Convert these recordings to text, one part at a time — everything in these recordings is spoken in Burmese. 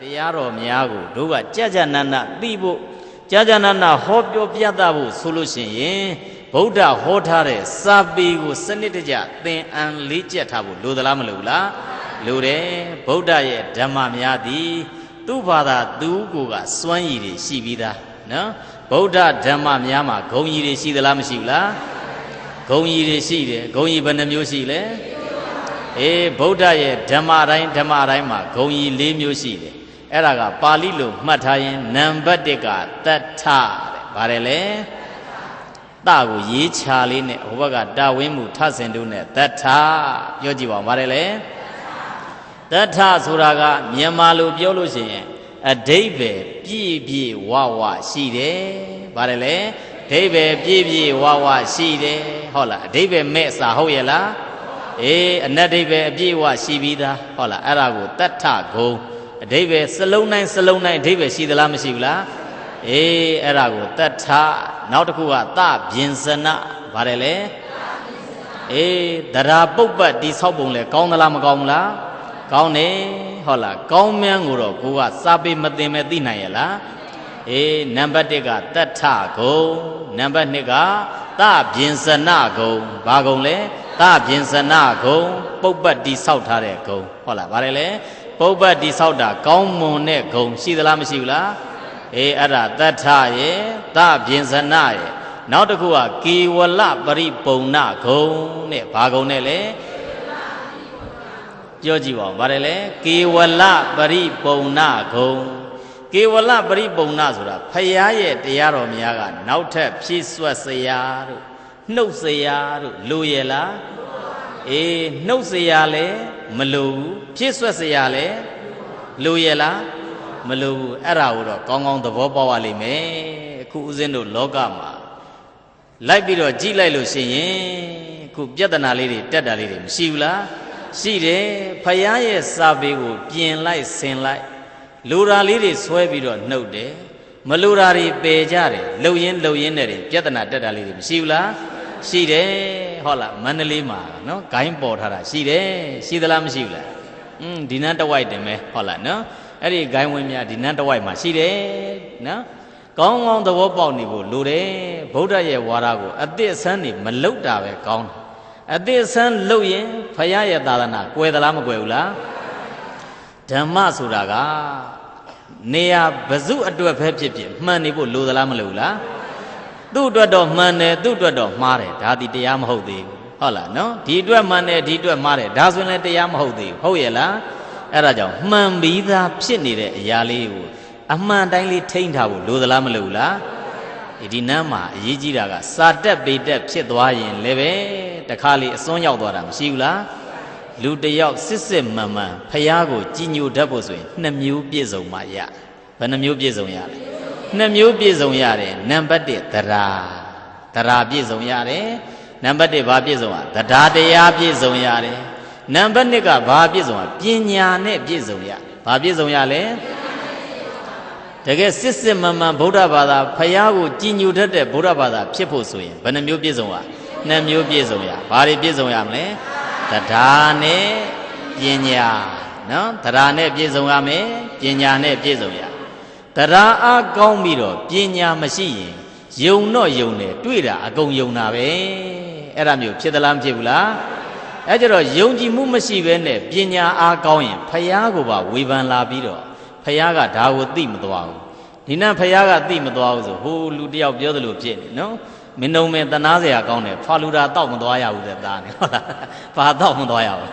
တရားတော်များကိုတို့ကကြာကြာနာနာသိဖို့ကြာကြာနာနာဟောပြောပြသဖို့ဆိုလို့ရှိရင်ဗုဒ္ဓဟောထားတဲ့စာပေကိုစနစ်တကျသင်အံလေးကျက်ထားဖို့လိုသလားမလိုဘူးလားလိုတယ်ဗုဒ္ဓရဲ့ဓမ္မများသည်သူ့ဘာသာသူ့ကိုယ်ကစွမ်းရည်တွေရှိပြီးသားနော်ဗုဒ္ဓဓမ္မများမှာဂုဏ်ရည်တွေရှိသလားမရှိဘူးလားဂုဏ်ရည်တွေရှိတယ်ဂုဏ်ရည်ဘယ်နှမျိုးရှိလဲဗုဒ္ဓရဲ့ဓမ္မတိုင်းမှာဂုံကြီး၄မျိုးရှိတယ်အဲ့ဒါကပါဠိလိုမှတ်ထားရင်နံပါတ်1ကတတ္ထတဲ့ဗါတယ်လေတကိုရေးချလေးနဲ့ဟိုဘက်ကတာဝင်းမှုထဆင်တို့နဲ့တတ္ထပြောကြည့်ပါဦးဗါတယ်လေတတ္ထဆိုတာကမြန်မာလိုပြောလို့ရှိရင်အဓိပ္ပာယ်ပြည့်ပြည့်ဝဝရှိတယ်ဗါတယ်လေအဓိပ္ပာယ်ပြည့်ပြည့်ဝဝရှိတယ်ဟုတ်လားအဓိပ္ပာယ်မဲ့စာဟုတ်ရဲ့လားအနတ္တိပဲအပြည့်အဝရှိပြီးသားဟုတ်လားအဲ့ဒါကိုတတ္ထဂုံအဓိပ္ပာယ်စလုံးတိုင်းအဓိပ္ပာယ်ရှိသလားမရှိဘူးလားအဲ့ဒါကိုတတ္ထနောက်တစ်ခုကသဗျင်စနဗါတယ်လေသရာပုပ္ပတ်တိဆောက်ပုံလဲကောင်းသလားမကောင်းဘူးလားကောင်းတယ်ဟုတ်လားကောင်းမြန်းကိုတော့ကိုကစာပေမသိမဲ့သိနိုင်ရလားနံပါတ်1ကတတ္ထဂုံနံပါတ်2ကသဗျင်စနဂုံဘာဂုံလဲသဗျင်စနဂုံပုပ္ပတ်တိဆောက်ထားတဲ့ဂုံဟုတ်လားဗါတယ်လေပုပ္ပတ်တိဆောက်တာကောင်းမွန်တဲ့ဂုံရှိသလားမရှိဘူးလားအဲ့ဒါတတ္ထရဲ့သဗျင်စနရဲ့နောက်တစ်ခုကကေဝလပရိပုံဏဂုံနဲ့ဘာဂုံနဲ့လဲပြောကြည့်ပါဦးဗါတယ်လေကေဝလပရိပုံဏဂုံကေဝလပရိပုံဏဆိုတာဖရာရဲ့တရားတော်များကနောက်ထပ်ဖြည့်ဆွတ်စရာတို့နှုတ်စရာတို့လိုရလားနှုတ်စရာလည်းမလိုဘူးဖြည့်ဆွတ်စရာလည်းလိုရလားမလိုဘူးအဲ့ဒါကိုတော့ကောင်းကောင်းသဘောပေါက်ရလိမ့်မယ်အခုဦးဇင်းတို့လောကမှာလိုက်ပြီးတော့ကြည့်လိုက်လို့ရှိရင်အခုပြဿနာလေးတွေတက်တာလေးတွေမရှိဘူးလားရှိတယ်ဖရာရဲ့စာပေကိုပြင်လိုက်ဆင်လိုက်လိုရာလေးတွေဆွဲပြီးတော့နှုတ်တယ်မလိုရာတွေပယ်ကြတယ်လှုပ်ရင်းနဲ့တွေပြဿနာတက်တာလေးတွေမရှိဘူးလားရှိတယ်ဟုတ်လားမန္တလေးမှာနော်ဂိုင်းပေါ်ထားတာရှိတယ်ရှိသလားမရှိဘူးလားဒီနန်းတဝိုက်တင်ပဲဟုတ်လားနော်အဲ့ဒီဂိုင်းဝင်းများဒီနန်းတဝိုက်မှာရှိတယ်နော်ကောင်းကောင်းသဘောပေါက်နေဖို့လိုတယ်ဗုဒ္ဓရဲ့ဝါဒကိုအသစ်အဆန်းနေမလုတာပဲကောင်းတယ်အသစ်အဆန်းလုရင်ဖရာရဲ့သာသနာကွယ်သလားမကွယ်ဘူးလားဓမ္မဆိုတာကနေရာဘဇုအတွက်ပဲဖြစ်ဖြစ်မှန်နေဖို့လိုသလားမလိုဘူးလားသူ့အတွက်တော့မှန်တယ်သူ့အတွက်တော့မှားတယ်ဒါဒီတရားမဟုတ်သေးဘူးဟုတ်လားနော်ဒီအတွက်မှန်တယ်ဒီအတွက်မှားတယ်ဒါဆိုရင်လည်းတရားမဟုတ်သေးဘူးဟုတ်ရဲ့လားအဲ့ဒါကြောင့်မှန်ပြီးသားဖြစ်နေတဲ့အရာလေးကိုအမှန်တိုင်းလေးထိန်းထားဖို့လိုသလားမလိုဘူးလားဒီနန်းမှာအရေးကြီးတာကစာတက်ပေတက်ဖြစ်သွားရင်လည်းပဲတခါလေအစွန်းရောက်သွားတာမရှိဘူးလားလူတယောက်စစ်မှန်မှန်ဖရာကိုကြည်ညိုတတ်ဖို့ဆိုရင်2မျိုးပြည့်စုံမှရဘယ်နှမျိုးပြည့်စုံရလဲ2မျိုးပြည့်စုံရတယ်နံပါတ်1သရာပြည့်စုံရတယ်နံပါတ်1ဘာပြည့်စုံရသဒ္ဓတရားပြည့်စုံရတယ်နံပါတ်2ကဘာပြည့်စုံရပညာနဲ့ပြည့်စုံရဘာပြည့်စုံရလဲတကယ်စစ်မှန်မှန်ဗုဒ္ဓဘာသာဖရာကိုကြည်ညိုတတ်တဲ့ဗုဒ္ဓဘာသာဖြစ်ဖို့ဆိုရင်ဘယ်နှမျိုးပြည့်စုံရ2မျိုးပြည့်စုံရဘာတွေပြည့်စုံရမလဲသဒ္ဓနဲ့ပညာနော်သဒ္ဓနဲ့ပြည့်စုံရမယ်ပညာနဲ့ပြည့်စုံရသဒ္ဓအားကောင်းပြီးတော့ပညာမရှိရင်ယုံတော့ယုံတယ်တွေ့တာအကုန်ယုံတာပဲအဲ့ဒါမျိုးဖြစ်သလားမဖြစ်ဘူးလားအဲ့ကြတော့ယုံကြည်မှုမရှိဘဲနဲ့ပညာအားကောင်းရင်ဖယားကိုပါဝေဖန်လာပြီးတော့ဖယားကဒါကိုသိမသွားဘူးဒီနဲ့ဖယားကသိမသွားဘူးဆိုဟိုလူတယောက်ပြောသလိုဖြစ်နေနော်မင်းတို့မင်းတနာစရာကောင်းတယ်ဖာလူတာတောက်မသွားရဘူးတဲ့သားနေဟုတ်လားဘာတောက်မသွားရဘူး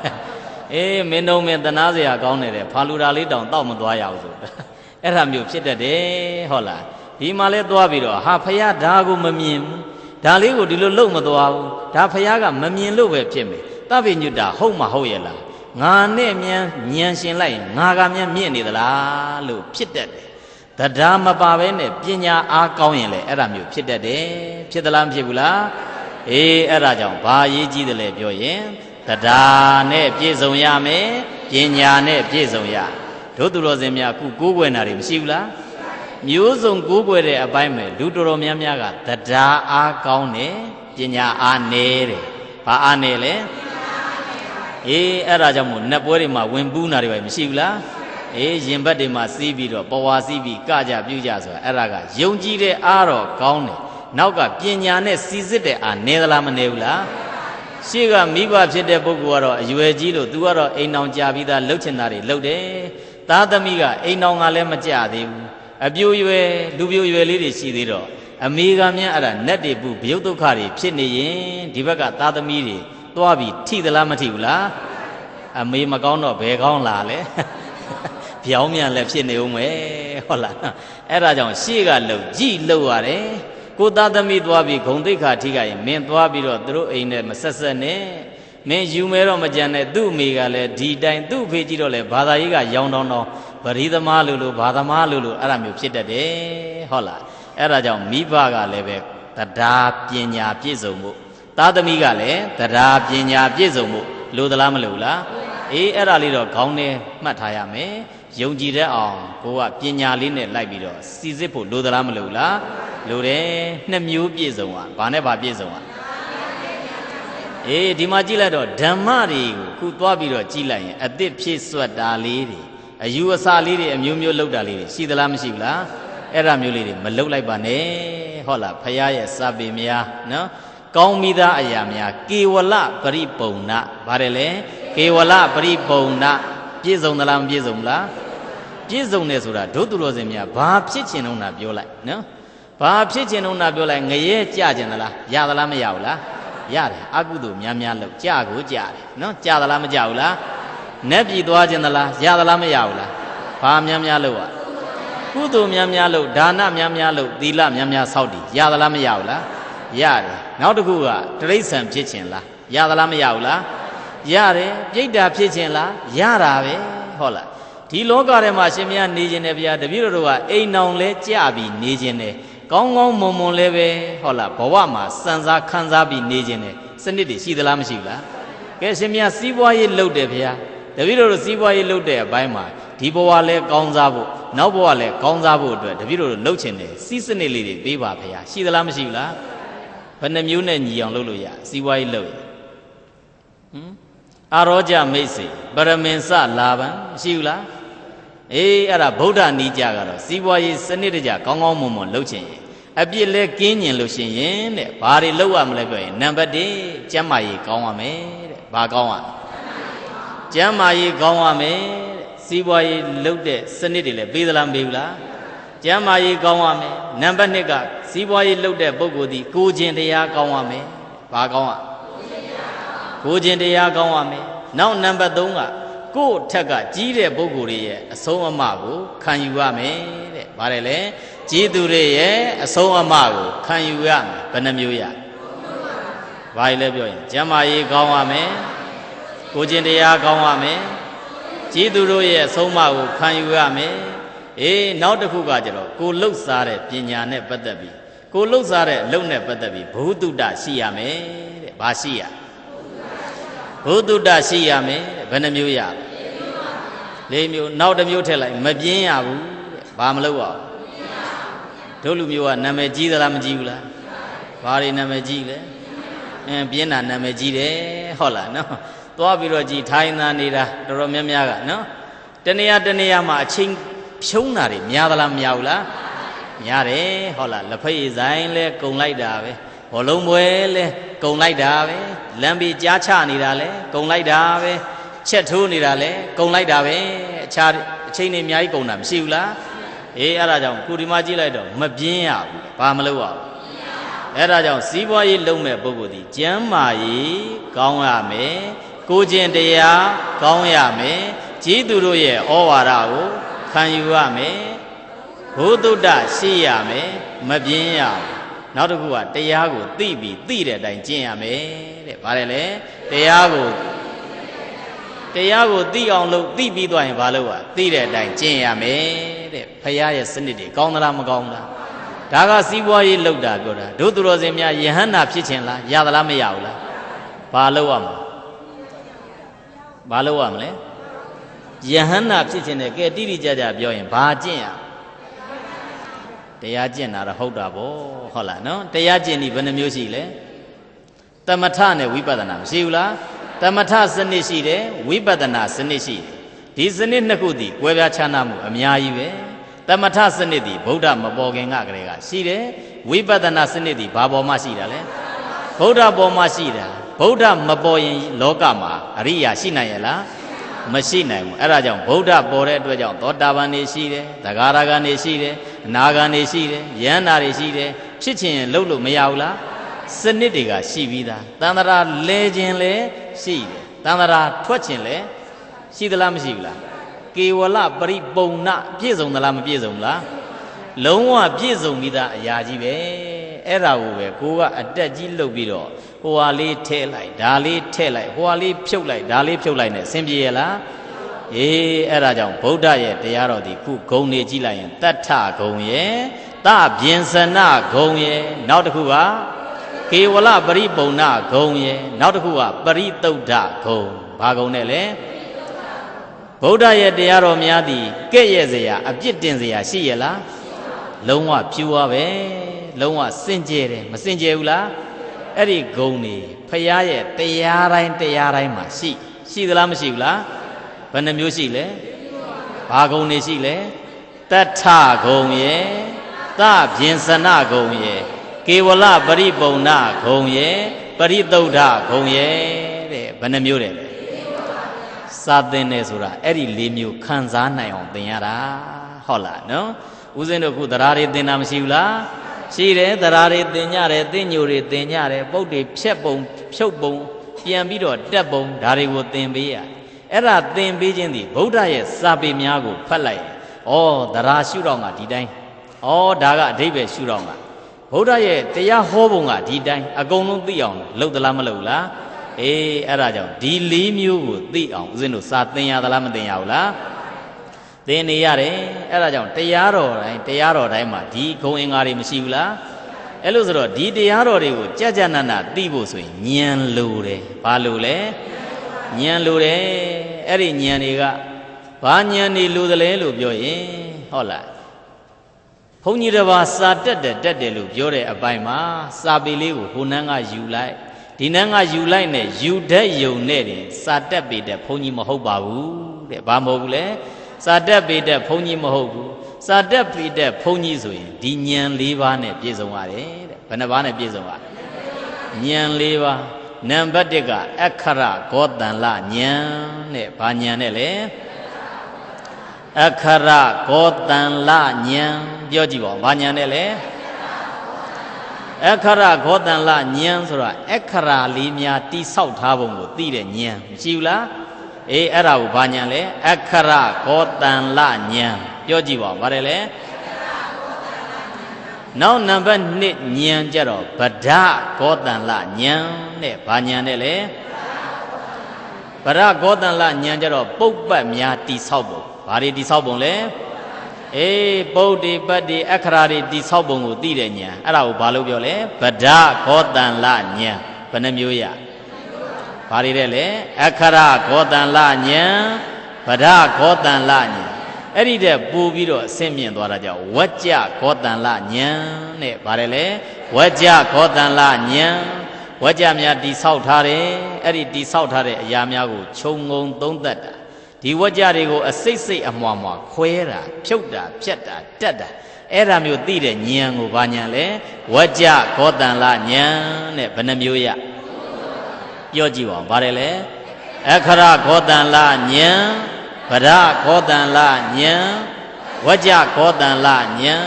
မင်းတို့မင်းတနာစရာကောင်းတယ်တဲ့ဖာလူတာလေးတောင်တောက်မသွားရဘူးဆိုအဲ့ဒါမျိုးဖြစ်တတ်တယ်ဟုတ်လားဒီမှာလဲသွားပြီးတော့ဟာဖယားဒါကိုမမြင်ဘူးဒါလေးကိုဒီလိုလုံမသွားဘူးဒါဖယားကမမြင်လို့ပဲဖြစ်မယ်တပိညုတဟုတ်မဟုတ်ရဲ့လားငါနဲ့မြန်ဉာဏ်ရှင်လိုက်ငါကမြန်မြင့်နေသလားလို့ဖြစ်တတ်တယ်တရားမပါဘဲနဲ့ပညာအားကောင်းရင်လေအဲ့ဒါမျိုးဖြစ်တတ်တယ်ဖြစ်သလားမဖြစ်ဘူးလားအဲ့ဒါကြောင့်ဘာရေးကြီးတယ်လဲပြောရင်တရားနဲ့ပြည့်စုံရမယ်ပညာနဲ့ပြည့်စုံရတို့သူတော်စင်များခုကိုးကွယ်နာတွေမရှိဘူးလားမျိုးစုံကိုးကွယ်တဲ့အပိုင်းမှာလူတော်များများကတရားအားကောင်းတယ်ပညာအားနည်းတယ်ဘာအားနည်းလဲအဲ့ဒါကြောင့်မို့နတ်ပွဲတွေမှာဝင်ပူးနာတွေပဲမရှိဘူးလား ရင်ဘတ်တွေမှာစီးပြီးတော့ပဝါစီးပြီးကကြပြုကြဆိုတာအဲ့ဒါကယုံကြည်တဲ့အားတော့ကောင်းတယ်နောက်ကပညာနဲ့စီစစ်တဲ့အားနေသလားမနေဘူးလားရှေ့ကမိဘဖြစ်တဲ့ပုဂ္ဂိုလ်ကတော့အရွယ်ကြီးလို့ तू ကတော့အိမ်အောင်ကြာပြီးသားလှုပ်ချင်တာတွေလှုပ်တယ်သားသမီးကအိမ်အောင်ကလည်းမကြသေးဘူးအပြိုရွယ်လူပြိုရွယ်လေးတွေရှိသေးတော့အမေကမြတ်အဲ့ဒါနတ်တွေပုဘယုတ်ဒုက္ခတွေဖြစ်နေရင်ဒီဘက်ကသားသမီးတွေသွားပြီးထိသလားမထိဘူးလားအမေမကောင်းတော့ဘယ်ကောင်းလာလဲပြောင်းမြန်လည်းဖြစ်နေဦးမယ်ဟုတ်လားအဲ့ဒါကြောင့်ရှေ့ကလှုပ်ကြည့်လှုပ်ရတယ်ကိုသားသမီးသွားပြီးဂုံတိတ်ခါထိကရင်မင်းသွားပြီးတော့သူတို့အိမ်နဲ့မဆက်ဆက်နဲ့မင်းယူမဲတော့မကြံနဲ့သူ့အမေကလည်းဒီတိုင်သူ့ဖေးကြည့်တော့လေဘာသာရေးကရောင်းတောင်းတောင်းဗရိသမားလို့ဘာသမားလို့အဲ့ဒါမျိုးဖြစ်တတ်တယ်ဟုတ်လားအဲ့ဒါကြောင့်မိဘကလည်းပဲတရားပညာပြည့်စုံမှုသားသမီးကလည်းတရားပညာပြည့်စုံမှုလိုသလားမလိုလားအေးအဲ့ဒါလေးတော့ခေါင်းထဲမှတ်ထားရမယ်ယုံကြည်တတ်အောင်ကိုကပညာလေးနဲ့လိုက်ပြီးတော့စီစစ်ဖို့လိုသလားမလိုလားလိုတယ်နှစ်မျိုးပြည့်စုံอ่ะဘာနဲ့ဘာပြည့်စုံอ่ะအေးဒီမှာကြည့်လိုက်တော့ဓမ္မတွေကိုခုသွားပြီးတော့ကြည့်လိုက်ရင်အသစ်ဖြည့်ဆွတ်တာလေးတွေအယူအဆလေးတွေအမျိုးမျိုးလောက်တာလေးတွေရှိသလားမရှိဘူးလားအဲ့ဒါမျိုးလေးတွေမလောက်လိုက်ပါနဲ့ဟုတ်လားဖရာရဲ့စာပေများနော်ကောင်းမိသားအရာများကေဝလပရိပုံနာပါတယ်လေကေဝလပရိပုံနာပြည့်စုံသလားမပြည့်စုံလားပြည့်စုံတယ်ဆိုတာဒုသူတော်စင်များဘာဖြစ်ချင်တော့နာပြောလိုက်နော်ဘာဖြစ်ချင်တော့နာပြောလိုက်ငရဲကြကျင်သလားရသလားမရဘူးလားရတယ်အကုသိုလ်များများလို့ကြကိုကြတယ်နော်ကြသလားမကြဘူးလားနက်ပြည်သွားခြင်းသလားရသလားမရဘူးလားဘာများများလို့อ่ะကုသိုလ်များများလို့ဒါနများများလို့သီလများများစောင့်တည်ရသလားမရဘူးလားရတယ်နောက်တစ်ခုကတိရစ္ဆာန်ဖြစ်ခြင်းလားရသလားမရဘူးလားရတယ်ပြိတ္တာဖြစ်ခြင်းလားရတာပဲဟုတ်လားဒီလောကထဲမှာရှင်မယားနေခြင်းနဲ့ဗျာတပည့်တော်တို့ကအိမ်အောင်လဲကြပြီးနေခြင်းနဲ့ကောင်းကောင်းမွန်မွန်လဲပဲဟုတ်လားဘဝမှာစံစားခံစားပြီးနေခြင်းနဲ့စနစ်တွေရှိသလားမရှိဘူးလားကဲရှင်မယားစီးပွားရေးလုပ်တယ်ဗျာတပည့်တော်တို့စီးပွားရေးလုပ်တဲ့အပိုင်းမှာဒီဘဝလဲကောင်းစားဖို့နောက်ဘဝလဲကောင်းစားဖို့အတွက်တပည့်တော်တို့လုပ်ခြင်းနဲ့စီးစနစ်လေးတွေပေးပါဗျာရှိသလားမရှိဘူးလားဘယ်နှမျိုးနဲ့ညီအောင်လုပ်လို့ရစီးပွားရေးလုပ်ရအာရောကြမိတ်စေပရမင်္စလာဘံမရှိဘူးလားအေးအဲ့ဒါဗုဒ္ဓနီးကြကတော့စီးပွားရေးစနစ်တကျကောင်းကောင်းမွန်မွန်လုပ်ခြင်းရင်အပြစ်လဲကင်းကျင်လို့ရှိရင်တဲ့ဘာတွေလုပ်ရမလဲပြောရင်နံပါတ်1ကျမ်းမာရေးကောင်းရမယ်တဲ့ဘာကောင်းရကျမ်းမာရေးကောင်းရမယ်တဲ့စီးပွားရေးလုပ်တဲ့စနစ်တွေလည်းပေးသလားမပေးဘူးလားကျမ်းမာရေးကောင်းရမယ်နံပါတ်2ကစီးပွားရေးလုပ်တဲ့ပုဂ္ဂိုလ်ဒီကိုယ်ကျင်တရားကောင်းရမယ်ဘာကောင်းရကိုယ်ကျင်တရားကောင်းရမယ်နောက်နံပါတ်3ကကိုယ့်ထက်ကကြီးတဲ့ပုဂ္ဂိုလ်တွေရဲ့အဆုံးအမကိုခံယူရမယ်တဲ့ဗါတယ်လေကြီးသူတွေရဲ့အဆုံးအမကိုခံယူရမယ်ဘယ်နှမျိုးရဘာလဲပြောရင်ကျမ်းမာရေးကောင်းရမယ်ကိုကျင်တရားကောင်းရမယ်ကြီးသူတို့ရဲ့အဆုံးအမကိုခံယူရမယ်အေးနောက်တစ်ခုကကျတော့ကိုလှုပ်ရှားတဲ့ပညာနဲ့ပတ်သက်ပြီးကိုလှုပ်ရှားတဲ့အလုပ်နဲ့ပတ်သက်ပြီးဘုဒ္ဓတရှိရမယ်တဲ့ဘာရှိရဘုဒ္ဓတရှိရမယ်တဲ့ဘယ်နှမျိုးရ၄မျိုးနောက်တစ်မျိုးထည့်လိုက်မပြင်းရဘူးတဲ့ဘာမလုပ်ရဘူးတို့လူမျိုးကနာမည်ကြီးသလားမကြီးဘူးလားဘာတွေနာမည်ကြီးလဲပြင်းတာနာမည်ကြီးတယ်ဟုတ်လားနော်သွားပြီးတော့ကြည်ထိုင်းသားနေတာတော်တော်များများကနော်တနေရာမှာအချင်းဖြုံးတာတွေများသလားမများဘူးလားများတယ်ဟုတ်လားလက်ဖက်ရည်ဆိုင်လဲကုံလိုက်တာပဲဘောလုံးပွဲလဲကုံလိုက်တာပဲလမ်းပြီးကြားချနေတာလဲကုံလိုက်တာပဲချက်ထိုးနေတာလဲကုံလိုက်တာပဲအခြားအချိန်တွေအများကြီးကုံတာမရှိဘူးလားအေးအဲ့ဒါကြောင့်ကုဒီမကြည့်လိုက်တော့မပြင်းရဘူးဘာမလုပ်ရဘူးအဲ့ဒါကြောင့်စီးပွားရေးလုပ်မဲ့ပုဂ္ဂိုလ်ဒီကျမ်းမာရေးကောင်းရမယ်ကိုကျင်တရားကောင်းရမယ်ကြီးသူတို့ရဲ့ဩဝါဒကိုခံယူရမယ်ဘုဒ္ဓတရှိရမယ်မပြင်းရဘူးနောက်တစ်ခုကတရားကိုသိပြီးသိတဲ့အတိုင်းကျင့်ရမယ်တဲ့ဗါတယ်လေတရားကိုသိအောင်လုပ်သိပြီးသွားရင်ဘာလုပ်ရသိတဲ့အတိုင်းကျင့်ရမယ်တဲ့ဖရာရဲ့စနစ်တွေကောင်းသလားမကောင်းလားဒါကစီးပွားရေးလုပ်တာပြောတာတို့သူတော်စင်များယဟန္တာဖြစ်ခြင်းလားရသလားမရဘူးလားဘာလုပ်ရမလဲယဟန္တာဖြစ်ခြင်းနဲ့ကဲတိတိကျကျပြောရင်ဘာကျင့်ရတရားကျင့်တာတော့ဟုတ်တာဗောဟုတ်လားနော်တရားကျင့်ဒီဘယ်နှမျိုးရှိလဲသမထနဲ့ဝိပဿနာမရှိဘူးလားသမထစနစ်ရှိတယ်ဝိပဿနာစနစ်ရှိတယ် ဒီစနစ်နှစ်ခုတည်းကွဲပြားခြားနားမှုအများကြီးပဲသမထစနစ်တည်းဗုဒ္ဓမပေါ်ခင်ကကလေးကရှိတယ်ဝိပဿနာစနစ်တည်းဘာပေါ်မှရှိတာလဲဗုဒ္ဓပေါ်မှာရှိတာဗုဒ္ဓမပေါ်ရင်လောကမှာအရိယာရှိနိုင်ရဲ့လားမရှိနိုင်ဘူးအဲ့ဒါကြောင့်ဗုဒ္ဓပေါ်တဲ့အတွက်ကြောင့်သောတာပန်နေရှိတယ်သဂါရဂန်နေရှိတယ်အနာဂန်နေရှိတယ်ယန္တာတွေရှိတယ်ဖြစ်ချင်ရင်လုပ်လို့မရဘူးလားစနစ်တွေကရှိပြီးသားတန်တရာလဲခြင်းလဲရှိတယ်တန်တရာထွက်ခြင်းလဲရှိသလားမရှိဘူးလားကေဝလပရိပုံနာပြည့်စုံသလားမပြည့်စုံလားလုံးဝပြည့်စုံပြီးသားအရာကြီးပဲအဲ့ဒါကိုပဲကိုကအတက်ကြီးလုပ်ပြီးတော့ဟိုဟာလေးထဲလိုက်ဒါလေးထဲလိုက်ဟိုဟာလေးဖြုတ်လိုက်ဒါလေးဖြုတ်လိုက်နဲ့ဆင်ပြေရလားအေးအဲ့ဒါကြောင့်ဗုဒ္ဓရဲ့တရားတော်ဒီခုဂုံနေကြည့်လိုက်ရင်တတ္ထဂုံရဲ့သဗျင်စနဂုံရဲ့နောက်တစ်ခုကကေဝလပရိပုံနာဂုံရဲ့နောက်တစ်ခုကပရိသုဒ္ဓဂုံဘာဂုံနဲ့လဲဗုဒ္ဓရဲ့တရားတော်များသည်ကဲ့ရဲ့စရာအပြစ်တင်စရာရှိရလားလုံးဝဖြူပါပဲလုံးဝစင်ကြယ်တယ်မစင်ကြယ်ဘူးလားအဲ့ဒီဂုံနေဖရာရဲ့တရားတိုင်းမှာရှိသလားမရှိဘူးလားဘယ်နှမျိုးရှိလဲဘာဂုံနေရှိလဲတတ္ထဂုံရဲ့သဗျင်စနဂုံရဲ့ကေဝလပရိပုံနာဂုံရဲ့ပရိသုဒ္ဓဂုံရဲ့တဲ့ဘယ်နှမျိုးတဲ့စာသင်တယ်ဆိုတာအဲ့ဒီ၄မျိုးခံစားနိုင်အောင်သင်ရတာဟုတ်လားနော်ဦးဇင်းတို့ခုတရားတွေသင်တာမရှိဘူးလားရှိတယ်တရားတွေသင်ကြတယ်သင်ညိုတွေသင်ကြတယ်ပုတ်တွေဖြတ်ပုံဖြုတ်ပုံပြန်ပြီးတော့တက်ပုံဒါတွေကိုသင်ပေးရအဲ့ဒါသင်ပေးခြင်းဒီဗုဒ္ဓရဲ့စာပေများကိုဖတ်လိုက်ဩတရားရှုတော့မှဒီတိုင်းဩဒါကအဓိပ္ပာယ်ရှုတော့မှဗုဒ္ဓရဲ့တရားဟောပုံကဒီတိုင်းအကုန်လုံးသိအောင်လုပ်သလားမလုပ်လားအေးအဲ့ဒါကြောင့်ဒီ၄မျိုးကိုသိအောင်ဦးဇင်းတို့စာသင်ရသလားမသင်ရဘူးလားသင်နေရတယ်အဲ့ဒါကြောင့်တရားတော်တိုင်းမှာဒီဂုံအင်္ဂါတွေမရှိဘူးလားအဲ့လို့ဆိုတော့ဒီတရားတော်တွေကိုကြကြနနသိဖို့ဆိုရင်ဉာဏ်လိုတယ်ဘာလိုလဲဉာဏ်လိုတယ်အဲ့ဒီဉာဏ်တွေကဘာဉာဏ်တွေလိုသလဲလို့ပြောရင်ဟုတ်လားဘုန်းကြီးတစ်ပါးစာတက်တယ်လို့ပြောတဲ့အပိုင်းမှာစာပေလေးကိုဟိုနန်းကယူလိုက်ဒီနန်းကယူလိုက်နဲ့ယူတတ်ယုံနဲ့တင်စာတက်ပေတဲ့ဘုန်းကြီးမဟုတ်ပါဘူးတဲ့ဘာမဟုတ်ဘူးလဲစာတက်ပေတဲ့ဘုန်းကြီးမဟုတ်ဘူးစာတက်ပေတဲ့ဘုန်းကြီးဆိုရင်ဒီဉာဏ်၄ပါးနဲ့ပြည့်စုံရတယ်တဲ့ဘယ်နှပါးနဲ့ပြည့်စုံရဉာဏ်၄ပါးနံပါတ်1ကအခရဂောတန်လဉာဏ်တဲ့ဘာဉာဏ်နဲ့လဲအခရဂောတန်လဉာဏ်ပြောကြည့်ပါဦးဘာဉာဏ်နဲ့လဲအခရဂောတန်လဉာဏ်ဆိုတာအခရာလေးများတိဆောက်ထားပုံကိုသိတဲ့ဉာဏ်မရှိဘူးလားအေးအဲ့ဒါကိုဘာဉာဏ်လဲအခရဂောတန်လဉာဏ်ပြောကြည့်ပါဦးဗါတယ်လေနောက်နံပါတ်2ဉာဏ်ကြတော့ဗဒဂောတန်လဉာဏ်တဲ့ဘာဉာဏ်နဲ့လဲဗဒဂောတန်လဉာဏ်ကြတော့ပုပ္ပတ်များတိဆောက်ပုံဘာတွေတိဆောက်ပုံလဲအေးပုဒ်ဒီပတ်ဒီအခရာတွေတိဆောက်ပုံကိုသိတဲ့ဉာဏ်အဲ့ဒါကိုဘာလို့ပြောလဲဗဒဂောတန်လဉာဏ်ဘယ်နှမျိုးရဘာတွေတဲ့လဲအခရဂောတန်လဉာဏ်ဗဒဂောတန်လဉာဏ်အဲ့ဒီတဲ့ပို့ပြီးတော့အဆင့်မြင့်သွားတာကြောင့်ဝကြဂောတန်လဉာဏ်တဲ့ဗါတယ်လေဝကြဂောတန်လဉာဏ်ဝကြများတိဆောက်ထားတယ်အဲ့ဒီတိဆောက်ထားတဲ့အရာများကိုခြုံငုံသုံးသပ်တာဒီဝကြတွေကိုအစိတ်စိတ်အမွှာမွှာခွဲတာဖြုတ်တာဖြတ်တာတက်တာအဲ့ဒါမျိုးသိတဲ့ဉာဏ်ကိုဘာဉာဏ်လဲဝကြဂောတန်လဉာဏ်တဲ့ဘယ်နှမျိုးရပြောကြည့်ပါဦးဗါတယ်လေအခရဂောတန်လဉာဏ်ဗဒဂောတန်လဉာဏ်ဝကြဂောတန်လဉာဏ်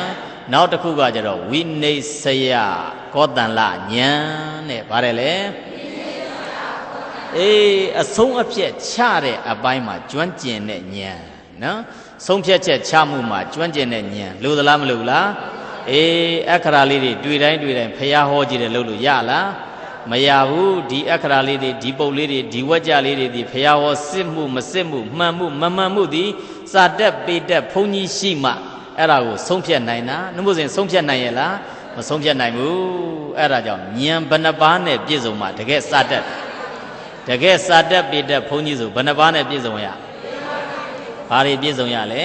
နောက်တစ်ခုကကြတော့ဝိနိစ္စယဂောတန်လဉာဏ်တဲ့ဗါတယ်လေအေးအဆုံးအဖြတ်ချတဲ့အပိုင်းမှာကျွမ်းကျင်တဲ့ဉာဏ်နော်ဆုံးဖြတ်ချက်ချမှုမှာကျွမ်းကျင်တဲ့ဉာဏ်လိုသလားမလိုဘူးလားအေးအခရာလေးတွေတွေ့တိုင်းဖျားဟောကြည့်တယ်လို့ရလားမရဘူးဒီအခရာလေးတွေဒီပုတ်လေးတွေဒီဝကြလေးတွေဒီဖျားဟောစစ်မှုမစစ်မှုမှန်မှုမမှန်မှုဒီစာတက်ပေတက်ဘုန်းကြီးရှိမှအဲ့ဒါကိုဆုံးဖြတ်နိုင်တာနှမို့စဉ်ဆုံးဖြတ်နိုင်ရဲ့လားမဆုံးဖြတ်နိုင်ဘူးအဲ့ဒါကြောင့်ဉာဏ်ဘယ်နှပါးနဲ့ပြည့်စုံမှတကယ်စာတက်တကယ်စာတက်ပေတက်ဘုန်းကြီးဆိုဘယ်နှပါးနဲ့ပြည့်စုံရဘာတွေပြည့်စုံရလဲ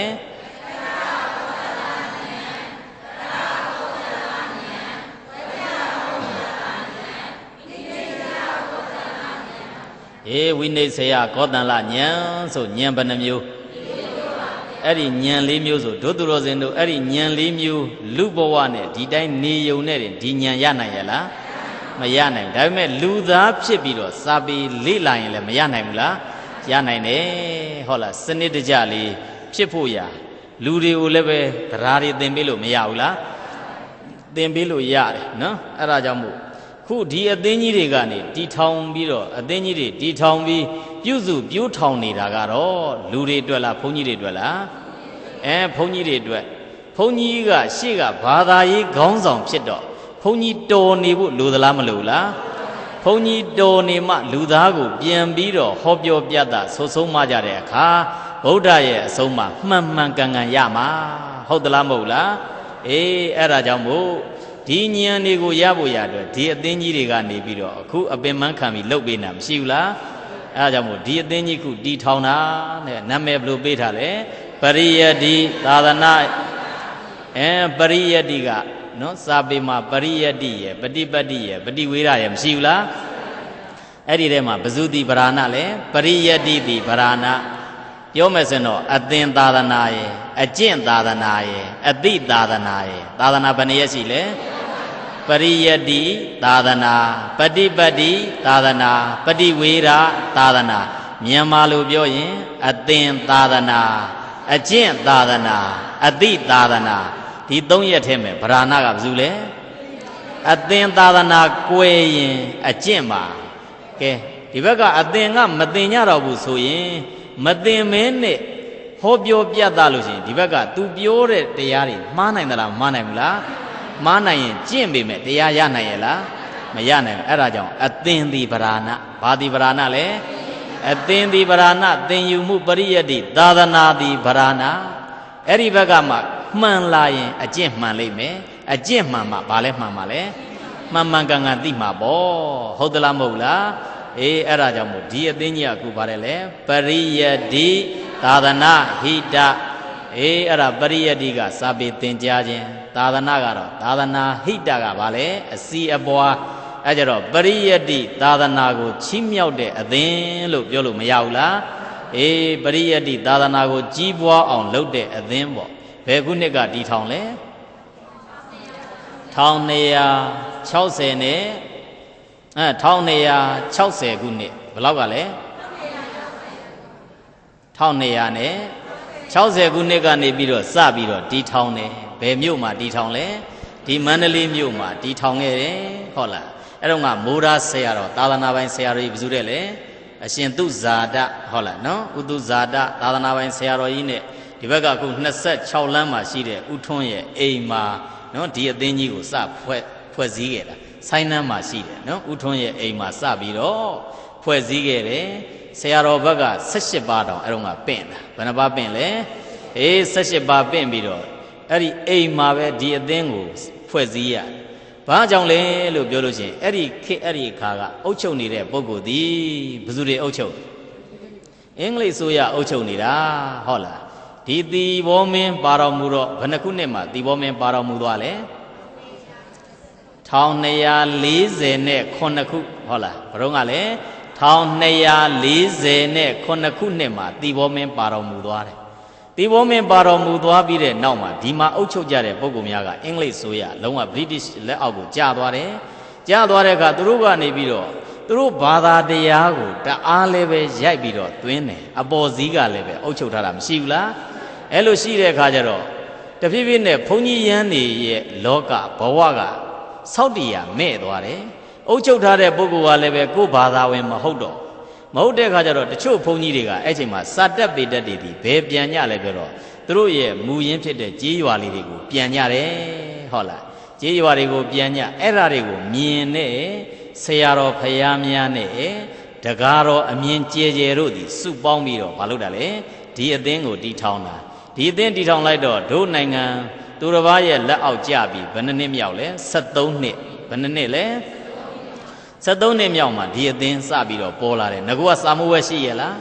အေးဝိနိစ္စယဂောတန်လဉာဏ်ဆိုဉာဏ်ဘယ်နှမျိုး အဲ့ဒီဉာဏ်လေးမျိုးဆိုဒုသူတော်စင်တို့အဲ့ဒီဉာဏ်လေးမျိုးလူဘဝနဲ့ဒီတိုင်းနေယုံနဲ့ဒီဉာဏ်ရနိုင်ရလားမရနိုင်ဒါပေမဲ့လူသားဖြစ်ပြီးတော့စာပေလေ့လာရင်လည်းမရနိုင်ဘူးလားရနိုင်တယ်ဟုတ်လားစနစ်တကျလေးဖြစ်ဖို့ရာလူတွေကိုလည်းပဲတရားတွေသင်ပေးလို့မရဘူးလားသင်ပေးလို့ရတယ်နော်အဲ့ဒါကြောင့်မို့ခုဒီအသင်းကြီးတွေကနေတီထောင်ပြီးတော့အသင်းကြီးတွေတီထောင်ပြီးပြုစုပြိုးထောင်နေတာကတော့လူတွေအတွက်လားဘုန်းကြီးတွေအတွက်လားဘုန်းကြီးတွေအတွက်ဘုန်းကြီးကရှေ့ကဘာသာရေးခေါင်းဆောင်ဖြစ်တော့ဘုန်းကြီးတော်နေဖို့လိုသလားမလိုလားဘုန်းကြီးတော်နေမှလူသားကိုပြန်ပြီးတော့ဟောပြောပြတာဆိုဆုံးမကြတဲ့အခါဗုဒ္ဓရဲ့အဆုံးအမမှန်မှန်ကန်ကန်ရမှာဟုတ်သလားမဟုတ်လားအဲ့ဒါကြောင့်မို့ဒီဉာဏ်တွေကိုရဖို့ရတော့ဒီအသင်းကြီးတွေကနေပြီးတော့အခုအပင်ပန်းခံပြီးလှုပ်ပေးနေတာမရှိဘူးလားအဲဒါကြောင့်မို့ဒီအသင်းကြီးခုတီထောင်တာတဲ့နာမည်ဘယ်လိုပေးထားလဲပရိယတ္တိသာသနာပရိယတ္တိကနော်စာပေမှာပရိယတ္တိရယ်ပฏิပတ်တိရယ်ပฏิဝေဒရယ်မရှိဘူးလားအဲ့ဒီထဲမှာဘဇုတိဗราဏလဲပရိယတ္တိတိဗราဏပြောမယ်ဆိုတော့အသင်သာသနာရယ်အကျင့်သာသနာရယ်အသိသာသနာရယ်သာသနာဘယ်နှရက်ရှိလဲပရိယတ္တိသာသနာပฏิပတ်တိသာသနာပฏิဝေဒသာသနာမြန်မာလိုပြောရင်အသင်သာသနာအကျင့်သာသနာအသိသာသနာဒီ၃ရက်ထဲမှာဗราဏကဘာလို့လဲအသင်သာသနာကွယ်ရင်အကျင့်ပါကဲဒီဘက်ကအသင်ကမသင်ကြတော့ဘူးဆိုရင်မသင်မဲနဲ့ဟောပြောပြသလို့ရှိရင်ဒီဘက်က तू ပြောတဲ့တရားတွေမှားနိုင်သလားမမှားနိုင်ဘူးလားမှားနိုင်ရင်ကျင့်ပေမဲ့တရားရနိုင်ရဲ့လားမရနိုင်ဘူးအဲ့ဒါကြောင့်အသင်သည်ဗราဏဘာသည်ဗราဏလဲအသင်သည်ဗราဏသင်ယူမှုပရိယတ္တိသာသနာသည်ဗราဏအဲ့ဒီဘက်ကမှမှန်လာရင်အကျင့်မှန်လိမ့်မယ်အကျင့်မှန်မှဘာလဲမှန်ပါလဲမှန်မှန်ကန်ကန်သိမှာပေါ့ဟုတ်သလားမဟုတ်လားအဲ့ဒါကြောင့်မို့ဒီအသင်းကြီးကအခုပါတယ်လေပရိယတ္တိသာသနာဟိတအဲ့ဒါပရိယတ္တိကစာပေသင်ကြားခြင်းသာသနာကတော့သာသနာဟိတကဘာလဲအစီအပွားအဲ့ကြတော့ပရိယတ္တိသာသနာကိုချီးမြှောက်တဲ့အသင်းလို့ပြောလို့မရဘူးလားပရိယတ္တိသာသနာကိုကြီးပွားအောင်လုပ်တဲ့အသင်းပေါ့ဘယ်ခုနှစ်ကတည်ထောင်လဲ1260နဲ့1260ခုနှစ်ဘယ်လောက်ကလဲ1200နဲ့60ခုနှစ်ကနေပြီးတော့စပြီးတော့တည်ထောင်တယ်ဘယ်မြို့မှာတည်ထောင်လဲဒီမန္တလေးမြို့မှာတည်ထောင်ခဲ့တယ်ဟုတ်လားအဲ့တော့ကမိုးရာဆရာတော်သာသနာပိုင်ဆရာတော်ကြီးဘယ်သူတဲ့လဲအရှင်သူဇာတဟုတ်လားနော်ဥသူဇာတသာသနာပိုင်ဆရာတော်ကြီးနဲ့ဒီဘက်ကအခု26လမ်းမှာရှိတဲ့ဥထွန်းရဲ့အိမ်မှာနော်ဒီအသင်းကြီးကိုစဖွဲ့စည်းခဲ့တာဆိုင်းနှမ်းမှာရှိတယ်နော်ဥထွန်းရဲ့အိမ်မှာစပြီးတော့ဖွဲ့စည်းခဲ့တယ်ဆရာတော်ဘက်က18ပါးတောင်အဲ့တော့ကပင့်တာဘယ်နှပါးပင့်လဲ18ပါးပင့်ပြီးတော့အဲ့ဒီအိမ်မှာပဲဒီအသင်းကိုဖွဲ့စည်းရဘာကြောင့်လဲလို့ပြောလို့ရှိရင်အဲ့ဒီအခါကအုပ်ချုပ်နေတဲ့ပုဂ္ဂိုလ်ဒီဘယ်သူတွေအုပ်ချုပ်အင်္ဂလိပ်ဆိုရအုပ်ချုပ်နေတာဟုတ်လားဒီသီဘောမင်းပါတော်မူတော့ဘယ်နှခုနှစ်မှာသီဘောမင်းပါတော်မူသွားလဲ1249ခုဟုတ်လားဘယ်တော့ကလဲ1249ခုနှစ်မှာသီဘောမင်းပါတော်မူသွားတယ်သီဘောမင်းပါတော်မူသွားပြီးတဲ့နောက်မှာဒီမှာအုပ်ချုပ်ကြတဲ့ပုဂ္ဂိုလ်များကအင်္ဂလိပ်ဆိုရလုံးဝ British လက်အောက်ကိုကြာသွားတယ်ကြာသွားတဲ့အခါသူတို့ကနေပြီးတော့သူတို့ဘာသာတရားကိုတအားလည်းပဲရိုက်ပြီးတော့သွင်းတယ်အပေါ်စည်းကလည်းပဲအုပ်ချုပ်ထားတာမရှိဘူးလားအဲ့လိုရှိတဲ့အခါကျတော့တဖြည်းဖြည်းနဲ့ဘုန်းကြီးရန်နေရဲ့လောကဘဝကစောက်တရားမဲ့သွားတယ်အုပ်ချုပ်ထားတဲ့ပုဂ္ဂိုလ်ကလည်းပဲကိုယ်ဘာသာဝင်မဟုတ်တော့မဟုတ်တဲ့အခါကျတော့တချို့ဘုန်းကြီးတွေကအဲ့ချိန်မှာစာတက်ပေတက်တွေဒီဘယ်ပြန်ကြလဲပြောတော့သူတို့ရဲ့မူရင်းဖြစ်တဲ့ကြေးရွာလေးတွေကိုပြန်ကြတယ်ဟုတ်လားကြေးရွာတွေကိုပြန်ကြအဲ့ဓာတွေကိုမြင်နဲ့ဆရာတော်ဖရာများနဲ့တကားတော်အမြင်ကျဲကျဲတို့ဒီစုပေါင်းပြီးတော့မလုပ်တာလေဒီအသင်းကိုတီထောင်တာဒီအသင်းတီထောင်လိုက်တော့တို့နိုင်ငံသူတစ်ပါးရဲ့လက်အောက်ကျပြီးဘယ်နှစ်နှစ်မြောက်လဲ73နှစ်ဘယ်နှစ်နှစ်လဲ73နှစ်မြောက်မှာဒီအသင်းစပြီးတော့ပေါ်လာတယ်ငါကစာမိုးဝဲရှိရလား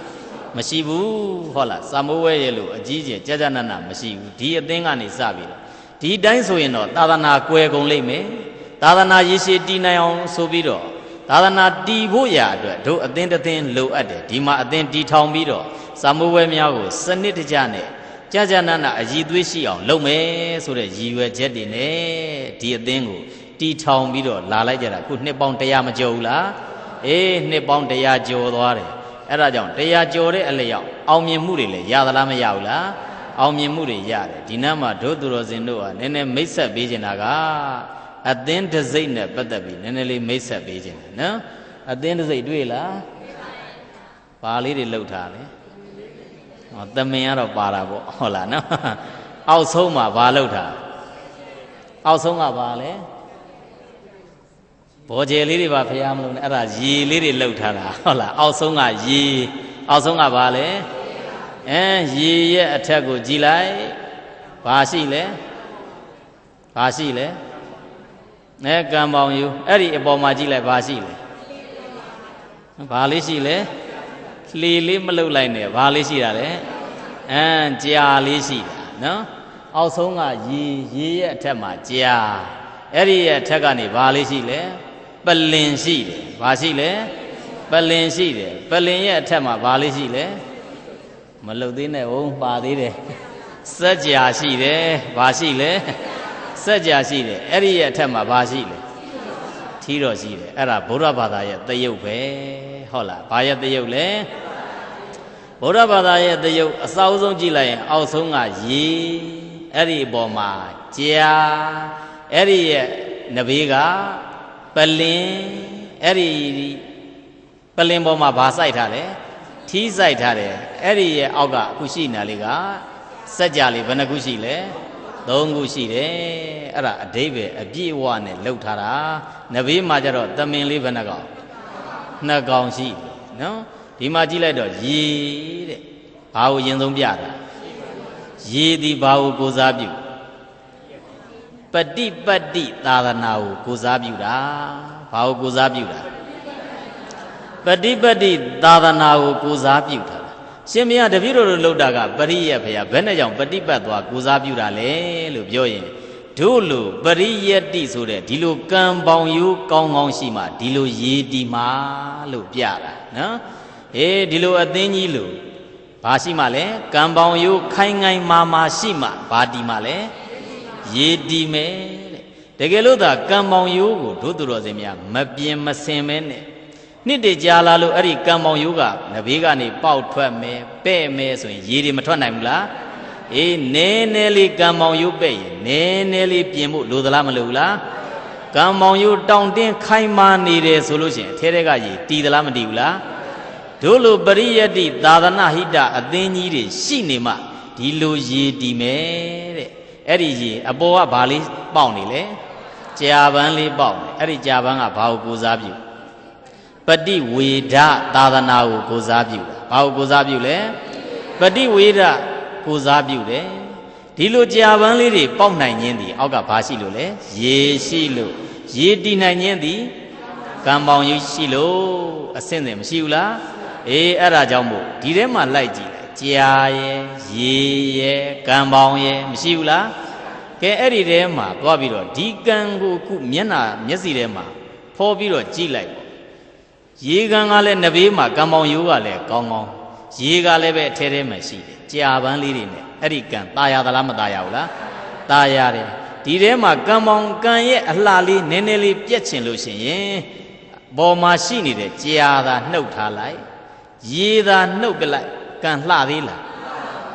မရှိဘူးဟုတ်လားစာမိုးဝဲရဲ့လို့အကြီးကျယ်ကြာကြာနာနာမရှိဘူးဒီအသင်းကနေစပြီးတော့ဒီတိုင်းဆိုရင်တော့သာသနာကွယ်ကုန်လိမ့်မယ်သာသနာရည်ရှိတည်နိုင်အောင်ဆိုပြီးတော့သာသနာတည်ဖို့ရာအတွက်တို့အသင်းတစ်သင်းလိုအပ်တယ်ဒီမှာအသင်းတည်ထောင်ပြီးတော့စာမိုးဝဲများကိုစနစ်တကျနဲ့ ကြာကြာနာနာအည်သွေးရှိအောင်လုပ်မယ်ဆိုတဲ့ရည်ရွယ်ချက်တွေနဲ့ဒီအသင်းကိုတီထောင်ပြီးတော့လာလိုက်ကြတာခုနှစ်ပေါင်း100မကျော်ဘူးလားအေးနှစ်ပေါင်း100ကျော်သွားတယ်အဲ့ဒါကြောင့်100ကျော်တဲ့အလျောက်အောင်မြင်မှုတွေလည်းရသလားမရဘူးလားအောင်မြင်မှုတွေရတယ်ဒီနားမှာဒုသူတော်စင်တို့ကနည်းနည်းမိတ်ဆက်ပေးနေတာကအသင်းတစ်စိတ်နဲ့ပတ်သက်ပြီးနည်းနည်းလေးမိတ်ဆက်ပေးခြင်းတယ်နော်အသင်းတစ်စိတ်တွေ့လားဘာလေးတွေလှုပ်ထားလဲဟောသမင်ကတော့ပါတာပေါ့ဟုတ်လားနော်အောက်ဆုံးမှာဘာလှုပ်ထားအောက်ဆုံးကဘာလဲဘောကျယ်လေးတွေပါဖျားမလို့နဲ့အဲ့ဒါရေလေးတွေလှုပ်ထားတာဟုတ်လားအောက်ဆုံးကရေအောက်ဆုံးကဘာလဲရေရဲ့အထက်ကိုကြည်လိုက်ဘာရှိလဲဘာရှိလဲကံပေါင်းယူအဲ့ဒီအပေါ်မှာကြည့်လိုက်ဘာရှိလဲဘာလေးရှိလဲလှေလေးမလှုပ်လိုက်နဲ့ဘာလေးရှိတာလဲကြာလေးရှိတာနော်အောက်ဆုံးကရေရဲ့အထက်မှာကြာအဲ့ဒီရဲ့အထက်ကနေဘာလေးရှိလဲပလင်ရှိတယ်ဘာရှိလဲပလင်ရှိတယ်ပလင်ရဲ့အထက်မှာဘာလေးရှိလဲမလှုပ်သေးနဲ့ဟုတ်ပါသေးတယ်စัจ जा ရှိတယ်ဘာရှိလဲစัจ जा ရှိတယ်အဲ့ဒီရဲ့အထက်မှာဘာရှိလဲထီးတော်ရှိတယ်အဲ့ဒါဗုဒ္ဓဘာသာရဲ့သရုပ်ပဲဟုတ်လားဘာရဲ့သရုပ်လဲဗုဒ္ဓဘာသာရဲ့သရုပ်အစအဆုံးကြည့်လိုက်ရင်အောက်ဆုံးကရေအဲ့ဒီအပေါ်မှာကြာအဲ့ဒီရဲ့နဘေးကပလင်အဲ့ဒီပလင်ပေါ်မှာဘာစိုက်ထားလဲထီးစိုက်ထားတယ်အဲ့ဒီရဲ့အောက်ကအခုရှိနေလေးကစัจ जा လေးဘယ်နှခုရှိလဲ3ခုရှိတယ်အဲ့ဒါအဓိပ္ပာယ်အပြည့်အဝနဲ့လှုပ်ထားတာနဘေးမှာကျတော့သမင်လေးဘယ်နှကောင်2ကောင်ရှိနော်ဒီမှာကြည့်လိုက်တော့ရေတဲ့ဘာကိုရင်ဆုံးပြတာရေဒီဘာကိုကိုစားပြုပฏิပတ်တိသာသနာကိုကိုစားပြုတာဘာကိုကိုစားပြုတာပฏิပတ်တိသာသနာကိုကိုစားပြုတာရှင်မရတပည့်တော်တို့လှုပ်တာကပရိယတ်ဖေယဘယ်နဲ့ကြောင့်ပฏิပတ်သွားကိုစားပြုတာလဲလို့ပြောရင်တို့လိုပရိယတ္တိဆိုတဲ့ဒီလိုကံပေါင်ယူကောင်းကောင်းရှိမှဒီလိုရေတီမှာလို့ပြတာနော်ဒီလိုအသင်းကြီးလို့ဘာရှိမှလဲကံပေါင်ယူခိုင်ငိုင်မာမာရှိမှဘာတီမှလဲရေတီမယ်တဲ့တကယ်လို့သာကံပေါင်ယူကိုတို့သူတော်စင်များမပြင်းမစင်မဲနဲ့နှစ်တည်ကြာလာလို့အဲ့ဒီကံပေါင်ယူကနဘေးကနေပေါက်ထွက်မယ်ပဲ့မယ်ဆိုရင်ရေတွေမထွက်နိုင်ဘူးလားနည်းနည်းလေးကံပေါင်ယူပဲ့ရင်နည်းနည်းလေးပြင်ဖို့လိုသလားမလိုဘူးလားကံပေါင်ယူတောင့်တင်းခိုင်မာနေတယ်ဆိုလို့ရှိရင်အထဲထဲကရေတီသလားမတီဘူးလားတို့လိုပရိယတ္တိသာသနာဟိတအသင်းကြီးတွေရှိနေမှဒီလိုရေတီမယ်တဲ့အဲ့ဒီရေအပေါ်ကဘာလေးပေါက်နေလဲကြာပန်းလေးပေါက်နေအဲ့ဒီကြာပန်းကဘာကိုကိုစားပြုပฏิဝေဒသာသနာကိုကိုစားပြုတာဘာကိုကိုစားပြုလဲပฏิဝေဒကိုစားပြုတယ်ဒီလိုကြာပန်းလေးတွေပေါက်နိုင်ခြင်းဒီအောက်ကဘာရှိလို့လဲရေရှိလို့ရေတီနိုင်ခြင်းဒီကံပေါင်ယူရှိလို့အဆင့်စင်မရှိဘူးလားအဲ့ဒါကြောင့်မို့ဒီထဲမှာလိုက်ကြည့်လိုက်ကြာရဲ့ရေရဲ့ကံပေါင်ရဲ့မရှိဘူးလားကဲအဲ့ဒီထဲမှာသွားပြီးတော့ဒီကံကိုခုမျက်စိထဲမှာဖော်ပြီးတော့ကြည့်လိုက်ပေါ့ရေကံကလည်းနဘေးမှာကံပေါင်ယူကလည်းကောင်းကောင်းရေကလည်းပဲအထဲထဲမှာရှိတယ်ကြာပန်းလေးတွေနဲ့အဲ့ဒီကံตายရသလားမตายရဘူးလားตายရတယ်ဒီထဲမှာကံပေါင်ကံရဲ့အလှလေးနည်းနည်းလေးပြက်ချင်လို့ရှိရင်ပေါ်မှာရှိနေတဲ့ကြာသာနှုတ်ထားလိုက်ရေသာနှုတ်ပြလိုက်ကံလှသေးလား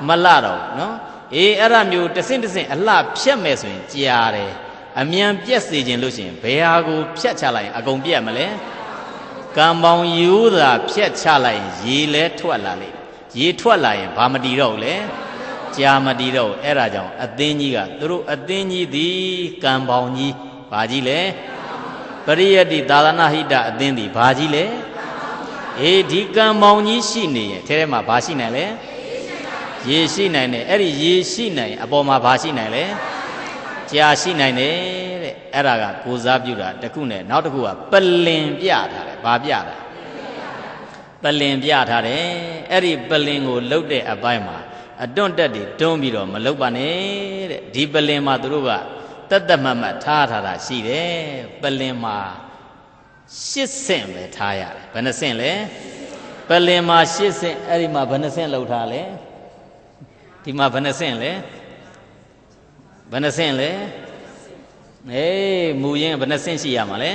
မလှတော့ဘူးနော်အဲ့ဒါမျိုးတဆင့်တဆင့်အလှဖြတ်မယ်ဆိုရင်ကြာတယ်အမြန်ပြက်စေခြင်းလို့ရှိရင်ဘယ်ဟာကိုဖြတ်ချလိုက်ရင်အကုန်ပြက်မလဲကံပေါင်ယူသာဖြတ်ချလိုက်ရင်ရေလဲထွက်လာလိမ့်ရေထွက်လာရင်ဘာမတည်တော့ဘူးလဲကြာမတည်တော့ဘူးအဲ့ဒါကြောင့်အသင်းကြီးကသူတို့အသင်းကြီးသည်ကံပေါင်ကြီးဘာကြီးလဲပရိယတ္တိသာသနာဟိတအသင်းသည်ဘာကြီးလဲဒီကံပေါင်ကြီးရှိနေရင်ထဲထဲမှာဘာရှိနိုင်လဲရေရှိနိုင်တယ်အဲ့ဒီရေရှိနိုင်အပေါ်မှာဘာရှိနိုင်လဲကြာရှိနိုင်တယ်တဲ့အဲ့ဒါကကိုစားပြုတာတစ်ခုနဲ့နောက်တစ်ခုကပလင်ပြထားတယ်ဘာပြတာပလင်ပြထားတယ်အဲ့ဒီပလင်ကိုလှုပ်တဲ့အပိုင်းမှာအတွန့်တက်တွေတွန်းပြီးတော့မလှုပ်ပါနဲ့တဲ့ဒီပလင်မှာသူတို့ကတတ်မှတ်ထားတာရှိတယ်ပလင်မှာ8ဆင့်ပဲထားရတယ်ဘယ်နှဆင့်လဲပလင်မှာ8ဆင့်အဲ့ဒီမှာဘယ်နှဆင့်လှုပ်ထားလဲ ဒီမှာဘယ်နှဆင့်လဲဘယ်နှဆင့်လဲမူရင်းဘယ်နှဆင့်ရှိရမှာလဲ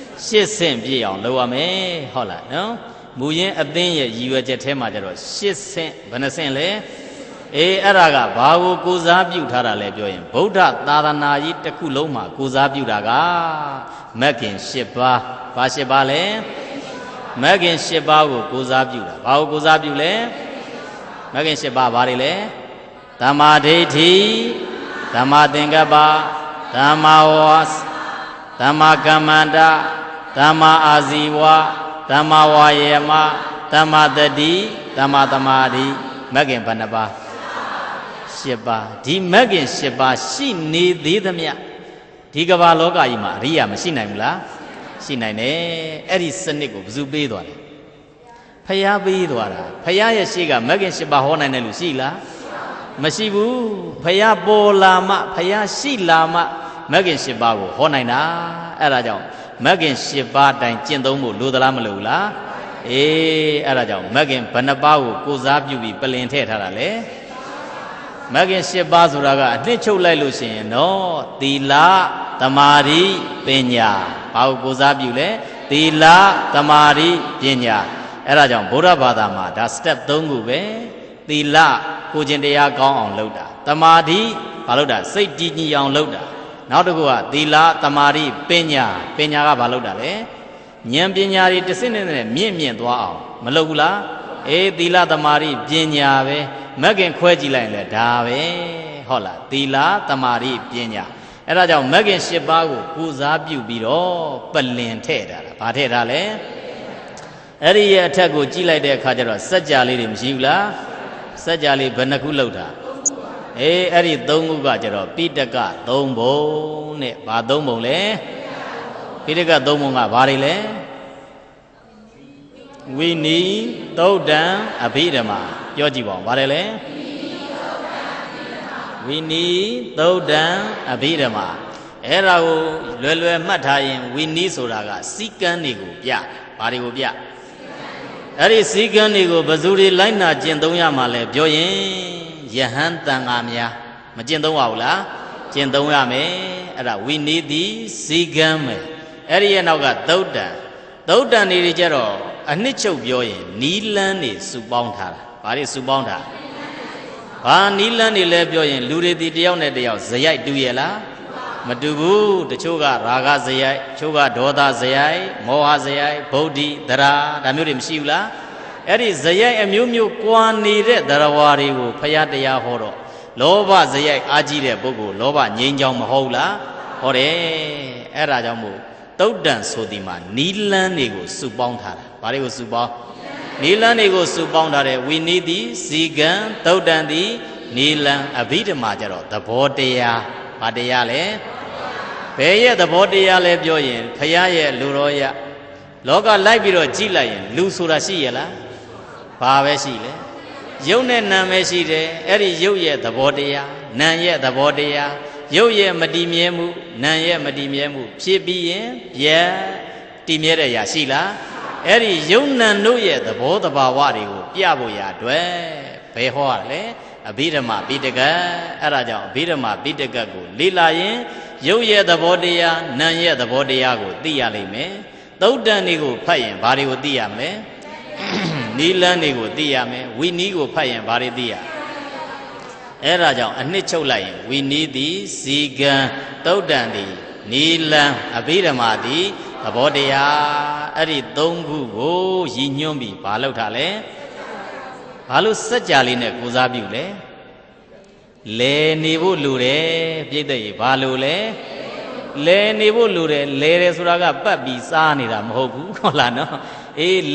8ဆင့်ပြည့်အောင်လုပ်ရမယ်ဟုတ်လားနော်မူရင်းအသင်းရဲ့ရည်ရွယ်ချက်ထဲမှာကျတော့8ဆင့်ဘယ်နှဆင့်လဲအဲ့ဒါကဘာကိုကိုစားပြုထားတာလဲပြောရင်ဗုဒ္ဓသာသနာကြီးတစ်ခုလုံးမှာကိုစားပြုတာကမဂ်ခင်8ပါးဘာ8ပါးလဲမဂ်ခင်8ပါးကိုကိုစားပြုတာဘာကိုကိုစားပြုလဲမဂ်ခင်8ပါးဘာတွေလဲသမ္မာဒိဋ္ဌိသမ္မာသင်္ကပ္ပသမ္မာဝါစာသမ္မာကမ္မန္တသမ္မာအာဇီဝသမ္မာဝါယေမသမ္မာတတိသမ္မာသမာဓိမဂ်ခင်ဘယ်နှပါး8ပါးဒီမဂ်ခင်8ပါးရှိနေသေးသမျှဒီကမ္ဘာလောကကြီးမှာအရိယာမရှိနိုင်ဘူးလားရှိနိုင်တယ်အဲ့ဒီစနစ်ကိုဘယ်သူပေးသွားလဲဖယားပေးသွားတာဖယားရဲ့ရှေ့ကမဂ်ခင်8ပါးဟောနိုင်တယ်လို့ရှိလားမရှိဘူးဖယားပေါ်လာမှဖယားရှိလာမှမဂ်ခင်8ပါးကိုဟောနိုင်တာအဲ့ဒါကြောင့်မဂ်ခင်8ပါးတိုင်ကျင့်သုံးဖို့လိုသလားမလိုဘူးလားအဲ့ဒါကြောင့်မဂ်ခင်ဘယ်နှပါးကိုကိုစားပြုပြီးပလင်ထည့်ထားတာလဲမဂ်ခင်8ပါးဆိုတာကအနှစ်ချုပ်လိုက်လို့ရှိရင်တော့သီလသမာဓိပညာဘာကိုကိုစားပြုလဲသီလသမာဓိပညာအဲ့ဒါကြောင့်ဗုဒ္ဓဘာသာမှာဒါ step 3ခုပဲသီလကိုကျင့်တရားကောင်းအောင်လုပ်တာသမာဓိဘာလုပ်တာစိတ်တည်ကြည်အောင်လုပ်တာနောက်တစ်ခုကသီလသမာဓိပညာကဘာလုပ်တာလဲဉာဏ်ပညာတွေတစ်စင်းနဲ့မြင့်သွားအောင်မလုပ်ဘူးလားသီလသမာဓိပညာပဲမဂ်ခင်ခွဲကြည့်လိုက်ရင်လည်းဒါပဲဟုတ်လားသီလသမာဓိပညာအဲ့ဒါကြောင့်မဂ်ခင်8ပါးကိုပူဇော်ပြုပြီးတော့ပလင်ထည့်တာဘာထည့်တာလဲအဲ့ဒီရဲ့အထက်ကိုကြည့်လိုက်တဲ့အခါကျတော့စัจ जा လေးတွေမရှိဘူးလားစัจ जा လေးဘယ်နှခုလောက်တာအဲ့ဒီ3ခုကကျတော့ပိဋက3ဘုံနဲ့ဘာ3ဘုံလဲပိဋက3ဘုံကဘာတွေလဲဝိနည်းသုတ်တံအဘိဓမ္မာပြောကြည့်ပါဦးဘာလဲလဲဝိနည်းသုတ်တံအဘိဓမ္မာအဲ့ဒါကိုလွယ်မှတ်ထားရင်ဝိနည်းဆိုတာကစီကံတွေကိုပြဘာတွေကိုပြအဲ့ဒီစည်းကမ်းတွေကိုဘယ်သူတွေလိုက်နာကျင့်သုံးရမှာလဲပြောရင်ယဟန်တန်ဃာများမကျင့်သုံးပါဘူးလားကျင့်သုံးရမယ်အဲ့ဒါဝိနည်းသည်စည်းကမ်းပဲအဲ့ဒီရဲ့နောက်ကသုတ်တံတွေကြတော့အနှစ်ချုပ်ပြောရင်နီလန်းတွေစုပေါင်းထားတာဘာတွေစုပေါင်းထားဘာနီလန်းတွေလဲပြောရင်လူတွေဒီတယောက်နဲ့တယောက်ဇယိုက်တူရဲ့လားမတူဘူးတချို့ကရာဂဇယိုက်တချို့ကဒေါသဇယိုက်မောဟဇယိုက်ဗုဒ္ဓိသရာဒါမျိုးတွေမရှိဘူးလားအဲ့ဒီဇယိုက်အမျိုးမျိုးကွာနေတဲ့သရဝါတွေကိုဖယားတရားဟောတော့လောဘဇယိုက်အားကြီးတဲ့ပုဂ္ဂိုလ်လောဘငြိမ်းချောင်းမဟုတ်လားဟောတယ်အဲ့ဒါကြောင့်မို့သုတ်တံဆိုဒီမှာနီလန်းတွေကိုစုပေါင်းထားတာဘာတွေကိုစုပေါင်းနီလန်းတွေကိုစုပေါင်းထားတယ်ဝိနည်းသည်စီကံသုတ်တံသည်နီလန်းအဘိဓမ္မာကြတော့သဘောတရားဘာတရားလဲဘယ်ရဲ့သဘောတရားလဲပြောရင်ဖယားရဲ့လူတော်ရလောကလိုက်ပြီးတော့ကြည့်လိုက်ရင်လူဆိုတာရှိရလားဘာပဲရှိလဲရုပ်နဲ့နာမ်ပဲရှိတယ်အဲ့ဒီရုပ်ရဲ့သဘောတရားနာမ်ရဲ့သဘောတရားရုပ်ရဲ့မတည်မြဲမှုနာမ်ရဲ့မတည်မြဲမှုဖြစ်ပြီးရင်ပြတ်တည်မြဲတဲ့အရာရှိလားအဲ့ဒီယုံနာတို့ရဲ့သဘောတဘာဝတွေကိုပြဖို့ရအတွက်ဘယ်ဟောရလဲအဘိဓမ္မာပိဋကအဲ့ဒါကြောင့်အဘိဓမ္မာပိဋကကိုလေ့လာရင်ရုပ်ရဲ့သဘောတရားနာမ်ရဲ့သဘောတရားကိုသိရလိမ့်မယ်သုတ်တန်တွေကိုဖတ်ရင်ဘာတွေကိုသိရမလဲနီလန်းတွေကိုသိရမယ်ဝိနည်းကိုဖတ်ရင်ဘာတွေသိရအဲ့ဒါကြောင့်အနှစ်ချုပ်လိုက်ရင်ဝိနည်းသည်စီကံသုတ်တန်သည်နီလန်းအဘိဓမ္မာသည်သဘောတရားအဲ့ဒီ3ခုကိုရည်ညွှန်းပြီးဘာလုပ်ထားလဲဘာလို့စัจ जा လေးနဲ့ကိုစားပြုလဲလဲနေဖို့လိုတယ်ပြိတ္တရေဘာလို့လဲလဲနေဖို့လိုတယ်လဲတယ်ဆိုတာကပတ်ပြီးစားနေတာမဟုတ်ဘူးဟုတ်လားနော်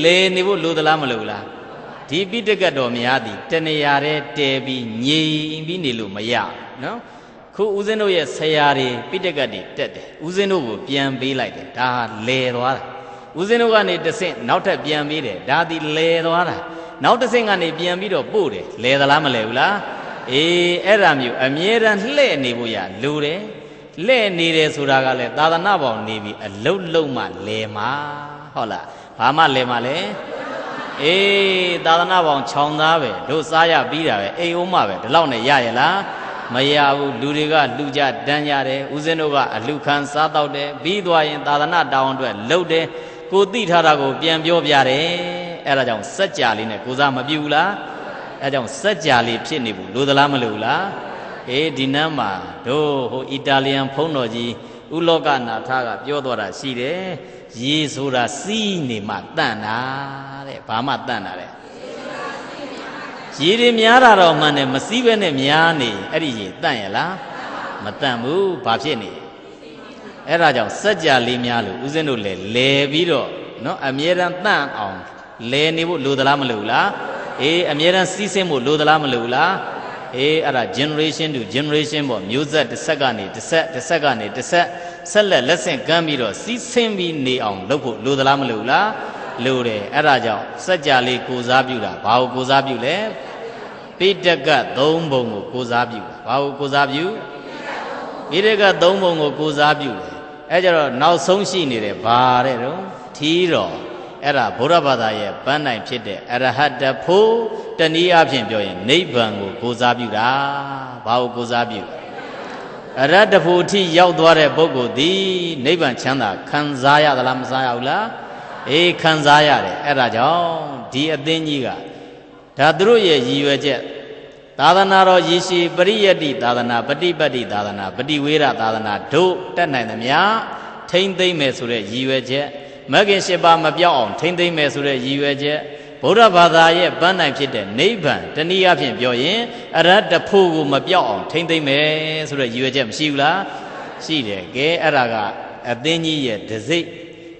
လဲနေဖို့လိုသလားမလိုလားဒီပိဋကတ်တော်များသည်တဏှာတဲ့တဲပြီးငြိမ်ပြီးနေလို့မရနော်ခုဦးဇင်းတို့ရဲ့ဆရာတွေပိဋကတ်တွေတက်တယ်ဦးဇင်းတို့ကိုပြန်ပေးလိုက်တယ်ဒါလဲသွားတာဦးဇင်းတို့ကနေတစ်ဆင့်နောက်ထပ်ပြန်ပေးတယ်ဒါသည်လဲသွားတာနောက်တစ်ဆင့်ကနေပြန်ပြီးတော့ပို့တယ်လဲသလားမလဲဘူးလားအဲ့ဒါမျိုးအမြဲတမ်းလှဲ့နေဖို့ရလိုတယ်လှဲ့နေတယ်ဆိုတာကလည်းသာသနာ့ဘောင်နေပြီးအလုတ်လုံးမှလဲမှာဟုတ်လားဘာမှလဲမှာလဲ သာသနာပေါင်း6သားပဲတို့စားရပြီးတာပဲအိမ်ဦးမပဲဒီလောက်နဲ့ရရလားမရဘူးလူတွေကလှူကြတန်းကြတယ်ဦးဇင်းတို့ကအလှခံစားတော့တယ်ပြီးသွားရင်သာသနာတောင်းအတွက်လှုပ်တယ်ကိုသိထားတာကိုပြန်ပြောပြတယ်အဲ့ဒါကြောင့်စัจ जा လေးနဲ့ကိုစားမပြူဘူးလားအဲ့ကြောင့်စัจ जा လေးဖြစ်နေဘူးလို့သလားမလို့လားဒီနန်းမှာတို့ဟိုအီတာလီယန်ဖုန်းတော်ကြီးဥလောကနာထကပြောသွားတာရှိတယ်ရေဆိုတာစီးနေမှတန့်တာတဲ့ဘာမှတန့်တာတဲ့ရေတွေများတာတော့မှန်တယ်မစီးပဲနဲ့များနေအဲ့ဒီရေတန့်ရလားမတန့်ဘူးဘာဖြစ်နေအဲ့ဒါကြောင့်စัจ जा လေးများလို့ဦးဇင်းတို့လဲလဲပြီးတော့နော်အမြဲတမ်းတန့်အောင်လဲနေဖို့လိုသလားမလိုဘူးလားအမြဲတမ်းစီးဆင်းဖို့လိုသလားမလိုဘူးလားအဲ့ဒါ generation to generation ပေါ့မျိုးဆက်တစ်ဆက်ကနေတစ်ဆက်ကနေတစ်ဆက်ဆက်လက်ဆင့်ကမ်းပြီးတော့စီးဆင်းပြီးနေအောင်လုပ်ဖို့လိုသလားမလိုဘူးလားလိုတယ်အဲ့ဒါကြောင့်စัจ जा လေးကိုစားပြုတာဘာကိုကိုစားပြုလဲပိဋက3ဘုံကိုကိုစားပြုတာဘာကိုကိုစားပြုပိဋက3ဘုံကိုကိုစားပြုတယ်အဲ့ကြတော့နောက်ဆုံးရှိနေတယ်ဘာတဲ့တော့ထီးတော်အဲ့ဒါဗုဒ္ဓဘာသာရဲ့ပန်းတိုင်ဖြစ်တဲ့အရဟတဖို့တနည်းအားဖြင့်ပြောရင်နိဗ္ဗာန်ကိုကိုစားပြုတာဘာကိုကိုစားပြုအရဟတဖို့အထိရောက်သွားတဲ့ပုဂ္ဂိုလ်သည်နိဗ္ဗာန်ချမ်းသာခံစားရသလားမစားရဘူးလားခံစားရတယ်အဲ့ဒါကြောင့်ဒီအသင်းကြီးကဒါသူတို့ရဲ့ရည်ရွယ်ချက်သာသနာတော်ရည်ရှိပရိယတ္တိသာသနာပฏิပတ်တိသာသနာပฏิဝေရသာသနာတို့တက်နိုင်သမျှထိမ့်သိမ့်မယ်ဆိုတဲ့ရည်ရွယ်ချက်မဂ္ဂင်၈ပါးမပြောင်းအောင်ထိမ့်သိမ့်မယ်ဆိုတဲ့ရည်ရွယ်ချက်ဗုဒ္ဓဘာသာရဲ့ပန်းနိုင်ဖြစ်တဲ့နိဗ္ဗာန်တနည်းအားဖြင့်ပြောရင်အရဟတဖို့ကိုမပြောင်းအောင်ထိမ့်သိမ့်မယ်ဆိုတဲ့ရည်ရွယ်ချက်မရှိဘူးလားရှိတယ်ကဲအဲ့ဒါကအသင်းကြီးရဲ့ဒစိ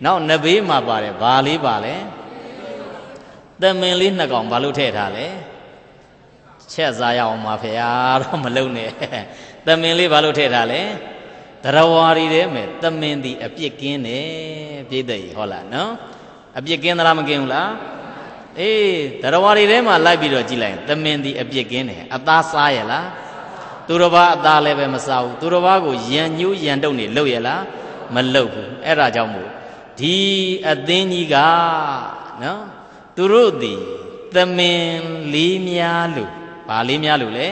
နောက်နဘေးမှာပါတယ်ဘာလေးပါလဲသမင်လေး2ကောင်ဘာလို့ထည့်ထားလဲချက်စားရအောင်ပါဖေဟာတော့မလုံနဲ့သမင်လေးဘာလို့ထည့်ထားလဲတရားဝါရီထဲမှာသမင်သည်အပြစ်ကင်းတယ်ပြည့်တဲ့ဟုတ်လားနော်အပြစ်ကင်းသလားမကင်းဘူးလားတရားဝါရီထဲမှာလိုက်ပြီးတော့ကြည့်လိုက်သမင်သည်အပြစ်ကင်းတယ်အသားစားရလားသူတစ်ပါးအသားလည်းပဲမစားဘူးသူတစ်ပါးကိုရန်ညှိုးရန်တုံနေလှုပ်ရလားမလှုပ်ဘူးအဲ့ဒါကြောင့်မို့ဒီအသင်းကြီးကနော်သူတို့သည်သမင်လေးများလို့ဘာလေးများလို့လဲ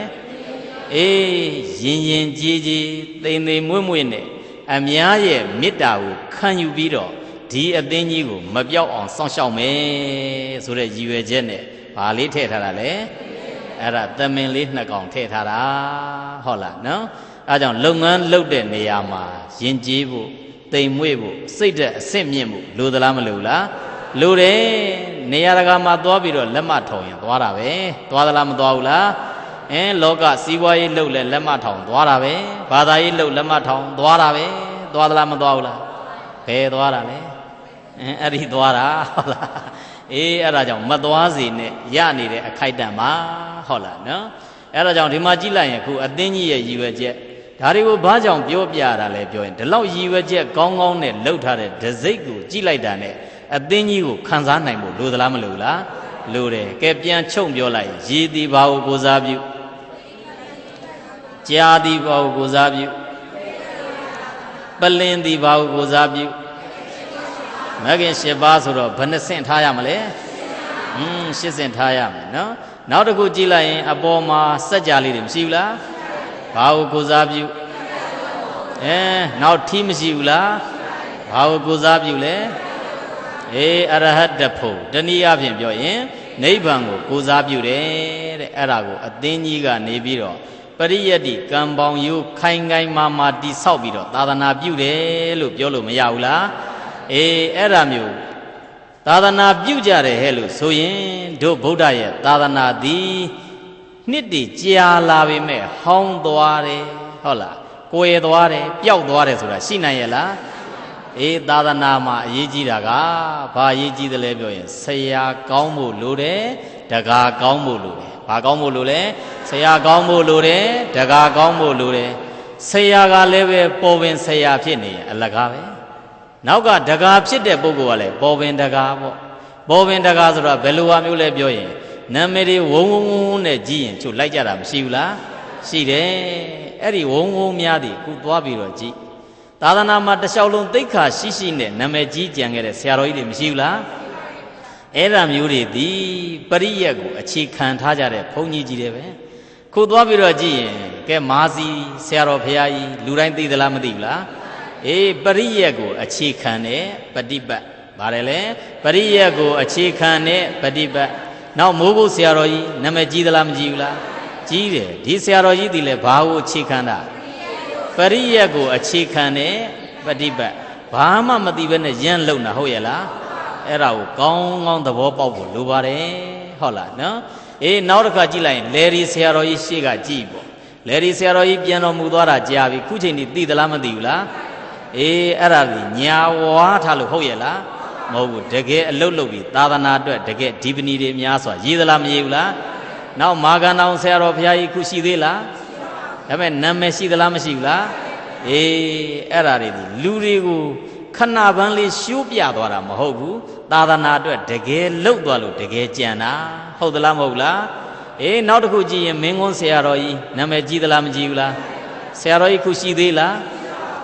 ရင်ရင်ကြည်ကြည်သိမ်သိမ်မွေ့မွေ့နဲ့အများရဲ့မေတ္တာကိုခံယူပြီးတော့ဒီအသင်းကြီးကိုမပြောက်အောင်စောင့်ရှောက်မယ်ဆိုတဲ့ရည်ရွယ်ချက်နဲ့ဘာလေးထည့်ထားတာလဲအဲ့ဒါသမင်လေး2ကောင်ထည့်ထားတာဟုတ်လားနော်အဲကြောင့်လုပ်ငန်းလုပ်တဲ့နေရာမှာယဉ်ကျေးဖို့သိမ်မွေ့ဖို့စိတ်ဓာတ်အဆင့်မြင့်ဖို့လိုသလားမလိုလားလိုတယ်နေရာတကာမှာသွားပြီးတော့လက်မထောင်ရင်သွားတာပဲသွားသလားမသွားဘူးလားလောကစီးပွားရေးလှုပ်လဲလက်မထောင်သွားတာပဲဘာသာရေးလှုပ်လက်မထောင်သွားတာပဲသွားသလားမသွားဘူးလားဘယ်သွားတာလဲအဲ့ဒီသွားတာဟုတ်လားအဲ့ဒါကြောင့်မသွားစေနဲ့ရနေတဲ့အခိုက်အတန့်မှာဟုတ်လားနော်အဲ့ဒါကြောင့်ဒီမှာကြည့်လိုက်ရင်ခုအသင်းကြီးရဲ့ရည်ရွယ်ချက်ဒါတွေကိုဘာကြောင့်ပြောပြတာလဲပြောရင်ဒီလောက်ရည်ရွယ်ချက်ကောင်းကောင်းနဲ့လှုပ်ထားတဲ့ဒစိတ်ကိုကြည့်လိုက်တာနဲ့အသင်းကြီးကိုခံစားနိုင်ဖို့လိုသလားမလိုလားလိုတယ်ကဲပြန်ချုပ်ပြောလိုက်ရည်သည်ဘာကိုကိုစားပြုကြာသည်ဘာကိုကိုစားပြုပလင်သည်ဘာကိုကိုစားပြုမဂ္ဂင်၈ပါးဆိုတော့ဘယ်နှဆင့်ထားရမလဲ၈ဆင့်ထားရမယ်နော်နောက်တစ်ခုကြည့်လိုက်ရင်အပေါ်မှာစัจ जा လေးတွေမရှိဘူးလားဘာကိုကိုစားပြုနောက်ထီးမရှိဘူးလားဘာကိုကိုစားပြုလဲအရဟတဖို့တနည်းအားဖြင့်ပြောရင်နိဗ္ဗာန်ကိုကိုစားပြုတယ်တဲ့အဲ့ဒါကိုအသင်းကြီးကနေပြီးတော့ပရိယတ္တိကံပေါင်းယုခိုင်ခိုင်မာမာတိဆောက်ပြီးတော့သာသနာပြုတယ်လို့ပြောလို့မရဘူးလားအဲ့ဒါမျိုးသာသနာပြုကြတယ်ဟဲ့လို့ဆိုရင်တို့ဗုဒ္ဓရဲ့သာသနာသည်နှစ်တည်ကြာလာပေမဲ့ဟောင်းသွားတယ်ဟုတ်လားကိုယ်သွားတယ်ပျောက်သွားတယ်ဆိုတာရှိနိုင်ရဲ့လားသာသနာမှာအရေးကြီးတာကဘာအရေးကြီးတယ်လဲပြောရင်ဆရာကောင်းဖို့လိုတယ်တကားကောင်းဖို့လိုတယ်ဘာကောင်းဖို့လိုလဲဆရာကောင်းဖို့လိုတယ်တကားကောင်းဖို့လိုတယ်ဆရာကလည်းပဲပေါ်ပင်ဆရာဖြစ်နေရင်အလကားပဲနောက်ကတကားဖြစ်တဲ့ပုဂ္ဂိုလ်ကလည်းပေါ်ပင်တကားပေါ့ပေါ်ပင်တကားဆိုတာဘယ်လိုဟာမျိုးလဲပြောရင်နာမည်တွေဝုံဝုံဝုံနဲ့ကြည့်ရင်ချုပ်လိုက်ကြတာမရှိဘူးလားရှိတယ်အဲ့ဒီဝုံဝုံများသည်ခုသွားပြီးတော့ကြည့်သာသနာမှာတစ်လျှောက်လုံးသိက္ခာရှိရှိနဲ့နာမည်ကြီးကြံခဲ့တဲ့ဆရာတော်ကြီးတွေမရှိဘူးလား အဲ့ဒါမျိုးတွေဒီပရိယတ်ကိုအခြေခံထားကြတဲ့ဘုန်းကြီးကြီးတွေပဲခုသွားပြီးတော့ကြည့်ရင်ကဲမာစီဆရာတော်ဘုရားကြီးလူတိုင်းသိသလားမသိဘူးလားအေးပရိယတ်ကိုအခြေခံတဲ့ပฏิပတ်ပါတယ်လေပရိယတ်ကိုအခြေခံတဲ့ပฏิပတ်နောက်မိုးဘုဆရာတော်ကြီးနာမည်ကြီးသလားမကြီးဘူးလားကြီးတယ်ဒီဆရာတော်ကြီးဒီလေဘာကိုအခြေခံတာပရိယတ်ကိုအခြေခံတဲ့ပฏิပတ်ဘာမှမသိဘဲနဲ့ရမ်းလုံတာဟုတ်ရဲ့လားအဲ့ဒါကိုကောင်းကောင်းသဘောပေါက်ဖို့လိုပါတယ်ဟုတ်လားနော်အေးနောက်တစ်ခါကြည့်လိုက်ရင်လေဒီဆရာတော်ကြီးရှေ့ကကြည့်ပေါ့လေဒီဆရာတော်ကြီးပြန်တော်မူသွားတာကြာပြီခုချိန်ထိသိသလားမသိဘူးလားအေးအဲ့ဒါကြီးညာဝါထားလို့ဟုတ်ရဲ့လားမဟုတ်ဘူးတကယ်အလုတ်လုတ်ပြီးသာသနာအတွက်တကယ်ဒီပဏီတွေများစွာရေးသလားမရေးဘူးလားနောက်မာကန်တော်ဆရာတော်ဘုရားကြီးခုရှိသေးလားဒါပေမဲ့နာမည်ရှိသလားမရှိဘူးလားအေးအဲ့ဒါတွေဒီလူတွေကိုခဏပန်းလေးရှိုးပြသွားတာမဟုတ်ဘူးသာသနာအတွက်တကယ်လှုပ်သွားလို့တကယ်ကြံတာဟုတ်သလားမဟုတ်လားအေးနောက်တစ်ခုကြည့်ရင်မင်းကွန်းဆရာတော်ကြီးနာမည်ကြီးသလားမကြီးဘူးလားဆရာတော်ကြီးခုရှိသေးလား